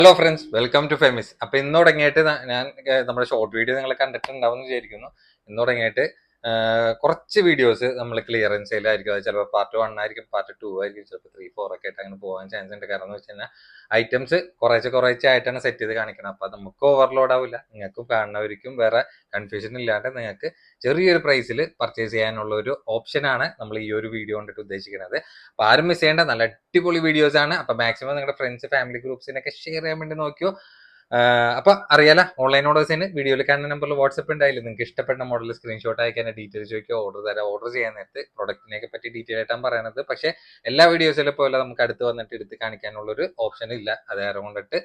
Hello friends, welcome to ഫെമിസ്. അപ്പൊ ഇന്ന് തുടങ്ങിയിട്ട് ഞാൻ നമ്മുടെ ഷോർട്ട് വീഡിയോ നിങ്ങൾ കണ്ടിട്ടുണ്ടാവും എന്ന് വിചാരിക്കുന്നു. ഇന്ന് തുടങ്ങിയിട്ട് കുറച്ച് വീഡിയോസ് നമ്മൾ ക്ലിയറൻസ് സെയിലായിരിക്കും. അത് ചിലപ്പോൾ പാർട്ട് 1 ആയിരിക്കും, പാർട്ട് 2 ആയിരിക്കും, ചിലപ്പോൾ 3, 4 ഒക്കെ ആയിട്ട് അങ്ങനെ പോകാൻ ചാൻസ് ഉണ്ട്. കാരണം എന്ന് വെച്ച് കഴിഞ്ഞാൽ ഐറ്റംസ് കുറേശ്ശെ ആയിട്ടാണ് സെറ്റ് ചെയ്ത് കാണിക്കണം. അപ്പൊ നമുക്ക് ഓവർലോഡ് ആവില്ല, നിങ്ങൾക്കും കാണുന്നവർക്കും വേറെ കൺഫ്യൂഷൻ ഇല്ലാണ്ട് നിങ്ങൾക്ക് ചെറിയൊരു പ്രൈസിൽ പർച്ചേസ് ചെയ്യാനുള്ള ഒരു ഓപ്ഷനാണ് നമ്മൾ ഈ ഒരു വീഡിയോ കൊണ്ടിട്ട് ഉദ്ദേശിക്കുന്നത്. അപ്പൊ ആരും മിസ് ചെയ്യേണ്ട, നല്ല അടിപൊളി വീഡിയോസ് ആണ്. അപ്പൊ മാക്സിമം നിങ്ങളുടെ ഫ്രണ്ട്സ്, ഫാമിലി ഗ്രൂപ്പ്സിനൊക്കെ ഷെയർ ചെയ്യാൻ വേണ്ടി നോക്കിയോ. അപ്പൊ അറിയാലോ, ഓൺലൈൻ ഓർഡേഴ്സിന് വീഡിയോയിൽ കാണുന്ന നമ്പറിൽ വാട്സ്ആപ്പ് ഉണ്ടായാലും നിങ്ങൾക്ക് ഇഷ്ടപ്പെട്ട മോഡൽ സ്ക്രീൻഷോട്ട് അയക്കാൻ, ഡീറ്റെയിൽസ് ചോദിക്കുക, ഓർഡർ തരാം. ഓർഡർ ചെയ്യാൻ നേരത്ത് പ്രൊഡക്റ്റിനെ പറ്റി ഡീറ്റെയിൽ ആയിട്ടാണ് പറയുന്നത്. പക്ഷേ എല്ലാ വീഡിയോസിലും പോലെ നമുക്ക് അടുത്ത് വന്നിട്ട് എടുത്ത് കാണിക്കാനുള്ള ഒരു ഓപ്ഷൻ ഇല്ല. അത് കാരണം കൊണ്ടിട്ട്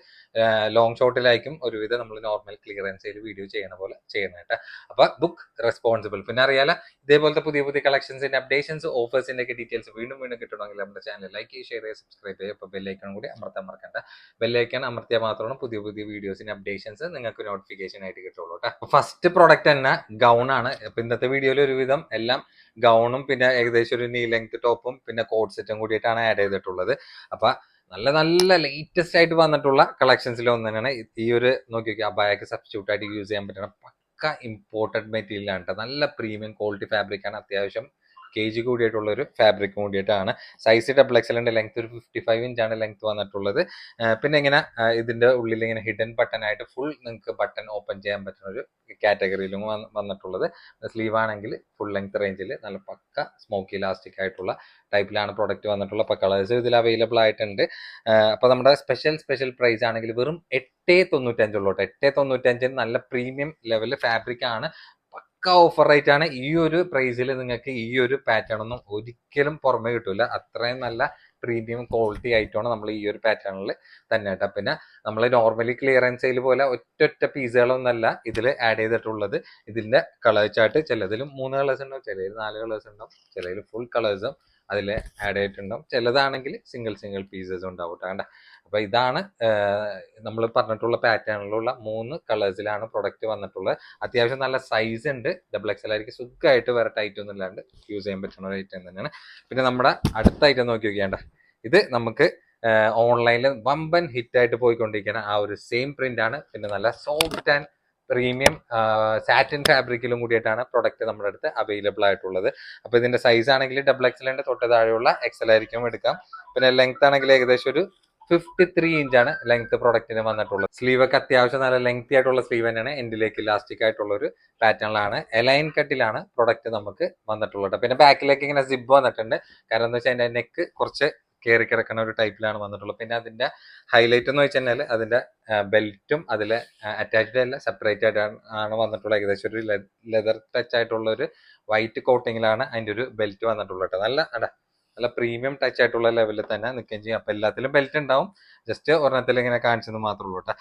ലോങ് ഷോട്ടിലായിരിക്കും ഒരുവിധം നമ്മൾ നോർമൽ ക്ലിയറൻസിൽ വീഡിയോ ചെയ്യണ പോലെ ചെയ്യണം കേട്ടോ. അപ്പൊ ബുക്ക് റെസ്പോൺസിബിൾ. പിന്നെ അറിയാലോ, ഇതേപോലത്തെ പുതിയ കളക്ഷൻസിന്റെ അപ്ഡേഷൻസ്, ഓഫേഴ്സിന്റെ ഒക്കെ ഡീറ്റെയിൽസ് വീണ്ടും കിട്ടണമെങ്കിൽ നമ്മുടെ ചാനൽ ലൈക്ക് ചെയ്യുക, ഷെയർ ചെയ്യുക, സബ്സ്ക്രൈബ് ചെയ്യുക. അപ്പോൾ ബെല്ലൈക്കൺ കൂടി അമർത്താൻ മറക്കണ്ട. ബെല്ലൈക്കൺ അമർത്തിയാൽ മാത്രമാണ് പുതിയ വീഡിയോസിന്റെ അപ്ഡേഷൻസ് നിങ്ങൾക്ക് നോട്ടിഫിക്കേഷൻ ആയിട്ട് കിട്ടുള്ളൂ കേട്ടോ. ഫസ്റ്റ് പ്രോഡക്റ്റ് തന്നെ ഗൗൺ ആണ്. അപ്പൊ ഇന്നത്തെ വീഡിയോയിൽ ഒരുവിധം എല്ലാം ഗൗണും പിന്നെ ഏകദേശം ഒരു നീ ലെങ്ത് ടോപ്പും പിന്നെ കോഡ് സെറ്റും കൂടിയിട്ടാണ് ആഡ് ചെയ്തിട്ടുള്ളത്. അപ്പൊ നല്ല ലേറ്റസ്റ്റ് ആയിട്ട് വന്നിട്ടുള്ള കളക്ഷൻസിൽ ഒന്ന് തന്നെയാണ് ഈ ഒരു നോക്കി നോക്കി അബായക്ക് സബ്സ്റ്റിറ്റ്യൂട്ട് ആയിട്ട് യൂസ് ചെയ്യാൻ പറ്റുന്ന പക്ക ഇമ്പോർട്ടഡ് മെറ്റീരിയൽ ആണ് കേട്ടോ. നല്ല പ്രീമിയം ക്വാളിറ്റി ഫാബ്രിക് ആണ്. അത്യാവശ്യം KG കൂടിയിട്ടുള്ള ഒരു ഫാബ്രിക് കൂടിയിട്ടാണ്. സൈസ് XXL ഉണ്ട്. ലെങ്ത് ഒരു 55 ഇഞ്ചാണ് ലെങ്ത് വന്നിട്ടുള്ളത്. പിന്നെ ഇങ്ങനെ ഇതിന്റെ ഉള്ളിൽ ഇങ്ങനെ ഹിഡൻ ബട്ടൺ ആയിട്ട് ഫുൾ നിങ്ങൾക്ക് ബട്ടൺ ഓപ്പൺ ചെയ്യാൻ പറ്റുന്ന ഒരു കാറ്റഗറിയിലും വന്നിട്ടുള്ളത്. സ്ലീവ് ആണെങ്കിൽ ഫുൾ ലെങ്ത് റേഞ്ചിൽ നല്ല പക്ക സ്മോക്കി ഇലാസ്റ്റിക് ആയിട്ടുള്ള ടൈപ്പിലാണ് പ്രൊഡക്റ്റ് വന്നിട്ടുള്ള കളേഴ്സ് ഇതിൽ അവൈലബിൾ ആയിട്ടുണ്ട്. അപ്പൊ നമ്മുടെ സ്പെഷ്യൽ പ്രൈസ് ആണെങ്കിൽ വെറും 8.95 ഉള്ളൂ. 8.95 നല്ല പ്രീമിയം ലെവൽ ഫാബ്രിക് ആണ്. ഓഫർ റേറ്റ് ആണ്. ഈ ഒരു പ്രൈസിൽ നിങ്ങൾക്ക് ഈ ഒരു പാറ്റേൺ ഒന്നും ഒരിക്കലും പുറമെ കിട്ടില്ല. അത്രയും നല്ല പ്രീമിയം ക്വാളിറ്റി ആയിട്ടാണ് നമ്മൾ ഈ ഒരു പാറ്റേണിൽ തന്നെ കേട്ടോ. പിന്നെ നമ്മൾ നോർമലി ക്ലിയറൻസ് സെയിൽ പോലെ ഒറ്റ പീസുകളൊന്നല്ല ഇതിൽ ആഡ് ചെയ്തിട്ടുള്ളത്. ഇതിന്റെ കളേഴ്സ് ആയിട്ട് ചിലതിലും 3 കളേഴ്സ് ഉണ്ടാവും, ചിലതിൽ 4 കളേഴ്സ് ഉണ്ടാവും, ചിലതിൽ ഫുൾ കളേഴ്സും അതിൽ ആഡ് ചെയ്തിട്ടുണ്ടാവും. ചിലതാണെങ്കിൽ സിംഗിൾ പീസസ് ഉണ്ടാവും കേട്ടോ. അപ്പൊ ഇതാണ് നമ്മൾ പറഞ്ഞിട്ടുള്ള പാറ്റേണിലുള്ള 3 കളേഴ്സിലാണ് പ്രൊഡക്റ്റ് വന്നിട്ടുള്ളത്. അത്യാവശ്യം നല്ല സൈസ് ഉണ്ട്. XXL ആയിരിക്കും. സുഖമായിട്ട് വേറെ ടൈറ്റ് ഒന്നും ഇല്ലാണ്ട് യൂസ് ചെയ്യാൻ പറ്റുന്ന ഒരു ഐറ്റം തന്നെയാണ്. പിന്നെ നമ്മുടെ അടുത്ത ഐറ്റം നോക്കി നോക്കിയാണ്ട, ഇത് നമുക്ക് ഓൺലൈനിൽ വമ്പൻ ഹിറ്റ് ആയിട്ട് പോയിക്കൊണ്ടിരിക്കുന്ന ആ ഒരു സെയിം പ്രിന്റ് ആണ്. പിന്നെ നല്ല സോഫ്റ്റ് ആൻഡ് പ്രീമിയം സാറ്റിൻ ഫാബ്രിക്കിലും കൂടിയിട്ടാണ് പ്രൊഡക്റ്റ് നമ്മുടെ അടുത്ത് അവൈലബിൾ ആയിട്ടുള്ളത്. അപ്പൊ ഇതിന്റെ സൈസ് ആണെങ്കിൽ XXL തൊട്ട് താഴെയുള്ള XL ആയിരിക്കും എടുക്കാം. പിന്നെ ലെങ്ത് ആണെങ്കിൽ ഏകദേശം ഒരു 53 ഇഞ്ചാണ് ലെങ്ത് പ്രൊഡക്റ്റിന് വന്നിട്ടുള്ളത്. സ്ലീവ് ഒക്കെ അത്യാവശ്യം നല്ല ലെങ്തി ആയിട്ടുള്ള സ്ലീവ് തന്നെയാണ്. എൻഡിലേക്ക് ഇലാസ്റ്റിക് ആയിട്ടുള്ള ഒരു പാറ്റേണിലാണ്, എലൈൻ കട്ടിലാണ് പ്രൊഡക്റ്റ് നമുക്ക് വന്നിട്ടുള്ളത്. പിന്നെ ബാക്കിലേക്ക് ഇങ്ങനെ സിബ് വന്നിട്ടുണ്ട്. കാരണം എന്താ വെച്ചാൽ അതിന്റെ നെക്ക് കുറച്ച് കയറി കിടക്കുന്ന ഒരു ടൈപ്പിലാണ് വന്നിട്ടുള്ളത്. പിന്നെ അതിന്റെ ഹൈലൈറ്റ് എന്ന് വെച്ച് കഴിഞ്ഞാൽ അതിന്റെ ബെൽറ്റും അതിൽ അറ്റാച്ച്ഡ് അല്ല, സെപ്പറേറ്റ് ആയിട്ടാണ് വന്നിട്ടുള്ളത്. ഏകദേശം ഒരു ലെതർ ടച്ച് ആയിട്ടുള്ള ഒരു വൈറ്റ് കോട്ടിങ്ങിലാണ് അതിന്റെ ഒരു ബെൽറ്റ് വന്നിട്ടുള്ളത്. നല്ല പ്രീമിയം ടച്ച് ആയിട്ടുള്ള ലെവലിൽ തന്നെ നിൽക്കുകയും ചെയ്യും. അപ്പൊ എല്ലാത്തിലും ബെൽറ്റ് ഉണ്ടാവും. ജസ്റ്റ് ഒരെണ്ണത്തിൽ ഇങ്ങനെ കാണിച്ചെന്ന് മാത്രമേ ഉള്ളൂ കേട്ടോ.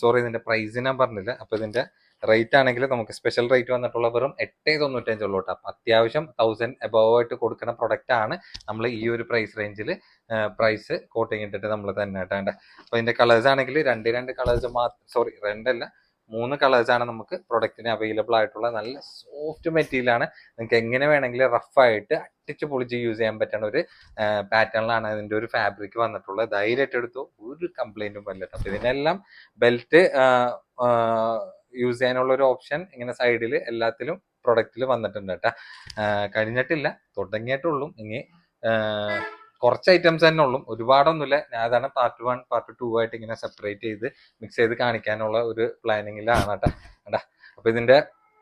സോറി, ഇതിന്റെ പ്രൈസ് ഞാൻ പറഞ്ഞില്ല. അപ്പൊ ഇതിന്റെ റേറ്റ് ആണെങ്കിൽ നമുക്ക് സ്പെഷ്യൽ റേറ്റ് വന്നിട്ടുള്ള വെറും 8.95 ഉള്ളൂ കേട്ടോ. അപ്പൊ അത്യാവശ്യം 1000 എബോവ് ആയിട്ട് കൊടുക്കുന്ന പ്രൊഡക്റ്റ് ആണ് നമ്മൾ ഈ ഒരു പ്രൈസ് റേഞ്ചിൽ പ്രൈസ് കോട്ടിങ് ഇട്ടിട്ട് നമ്മൾ തന്നെ കേട്ടോ. അപ്പൊ ഇതിന്റെ കളേഴ്സ് ആണെങ്കിൽ രണ്ട് കളേഴ്സ് സോറി, രണ്ടല്ല 3 കളേഴ്സാണ് നമുക്ക് പ്രൊഡക്റ്റിന് അവൈലബിൾ ആയിട്ടുള്ള. നല്ല സോഫ്റ്റ് മെറ്റീരിയൽ ആണ്. നിങ്ങൾക്ക് എങ്ങനെ വേണമെങ്കിലും റഫായിട്ട് അടിച്ച് പൊളിച്ച് യൂസ് ചെയ്യാൻ പറ്റുന്ന ഒരു പാറ്റേണിലാണ് ഇതിന്റെ ഒരു ഫാബ്രിക് വന്നിട്ടുള്ളത്. ധൈര്യമായിട്ട് എടുത്തു, ഒരു കംപ്ലൈന്റും വരില്ല. അപ്പൊ ഇതിനെല്ലാം ബെൽറ്റ് യൂസ് ചെയ്യാനുള്ള ഒരു ഓപ്ഷൻ ഇങ്ങനെ സൈഡിൽ എല്ലാത്തിലും പ്രൊഡക്റ്റിൽ വന്നിട്ടുണ്ട് കേട്ടോ. കഴിഞ്ഞിട്ടില്ല, തുടങ്ങിയിട്ടുള്ളൂ. ഇനി കുറച്ച് ഐറ്റംസ് തന്നെ ഉള്ളൂ, ഒരുപാടൊന്നുമില്ല. ഞാൻ അതാണ് പാർട്ട് 1 പാർട്ട് 2 ആയിട്ട് ഇങ്ങനെ സെപ്പറേറ്റ് ചെയ്ത് മിക്സ് ചെയ്ത് കാണിക്കാനുള്ള ഒരു പ്ലാനിങ്ങിലാണ് കേട്ടോ. അപ്പൊ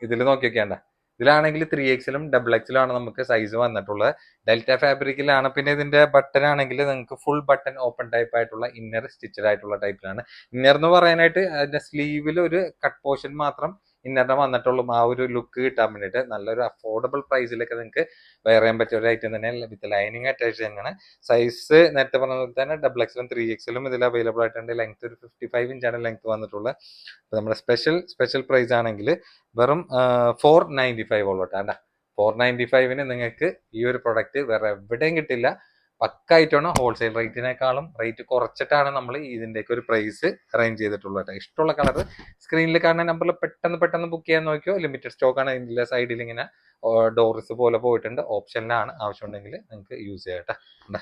ഇതിൽ നോക്കി വെക്കേണ്ട, ഇതിലാണെങ്കിൽ 3XL XXL ആണ് നമുക്ക് സൈസ് വന്നിട്ടുള്ളത്. ഡെൽറ്റ ഫാബ്രിക്കിലാണ്. പിന്നെ ഇതിന്റെ ബട്ടൺ ആണെങ്കിൽ നിങ്ങൾക്ക് ഫുൾ ബട്ടൺ ഓപ്പൺ ടൈപ്പ് ആയിട്ടുള്ള ഇന്നർ സ്റ്റിച്ചഡ് ആയിട്ടുള്ള ടൈപ്പിലാണ്. ഇന്നർ എന്ന് പറയാനായിട്ട് അതിന്റെ സ്ലീവിൽ ഒരു കട്ട് പോർഷൻ മാത്രം ഇന്നറിന് വന്നിട്ടുള്ളൂ. ആ ഒരു ലുക്ക് കിട്ടാൻ വേണ്ടിയിട്ട് നല്ലൊരു അഫോർഡബിൾ പ്രൈസിലൊക്കെ നിങ്ങൾക്ക് വെയർ ചെയ്യാൻ പറ്റിയ ഒരു ഐറ്റം തന്നെയാണ്. വിത്ത് ലൈനിങ് അറ്റാച്ച് തന്നെയാണ്. സൈസ് നേരത്തെ പറഞ്ഞ പോലെ തന്നെ XXL 3XL ഇതിൽ അവൈലബിൾ ആയിട്ടുണ്ട്. ലെങ്ത് ഒരു 55 ഇഞ്ചാണ് ലെങ്ത് വന്നിട്ടുള്ളത്. നമ്മുടെ സ്പെഷ്യൽ പ്രൈസ് ആണെങ്കിൽ വെറും 495 ഉള്ളൂ കേട്ടോ. 495 നിങ്ങൾക്ക് ഈ ഒരു പ്രൊഡക്റ്റ് വേറെ എവിടെയും കിട്ടില്ല. പക്കായിട്ടാണ് ഹോൾസെയിൽ റേറ്റിനേക്കാളും റേറ്റ് കുറച്ചിട്ടാണ് നമ്മൾ ഇതിൻ്റെയൊക്കെ ഒരു പ്രൈസ് അറേഞ്ച് ചെയ്തിട്ടുള്ളത് കേട്ടോ. ഇഷ്ടമുള്ള കളർ സ്ക്രീനിൽ കാണുന്ന നമ്പറിൽ പെട്ടെന്ന് ബുക്ക് ചെയ്യാൻ നോക്കിയോ. ലിമിറ്റഡ് സ്റ്റോക്ക് ആണ്. ഇതിൻ്റെ സൈഡിൽ ഇങ്ങനെ ഡോർസ് പോലെ പോയിട്ടുണ്ട്. ഓപ്ഷനിലാണ്, ആവശ്യമുണ്ടെങ്കിൽ നിങ്ങൾക്ക് യൂസ് ചെയ്യാം കേട്ടോ.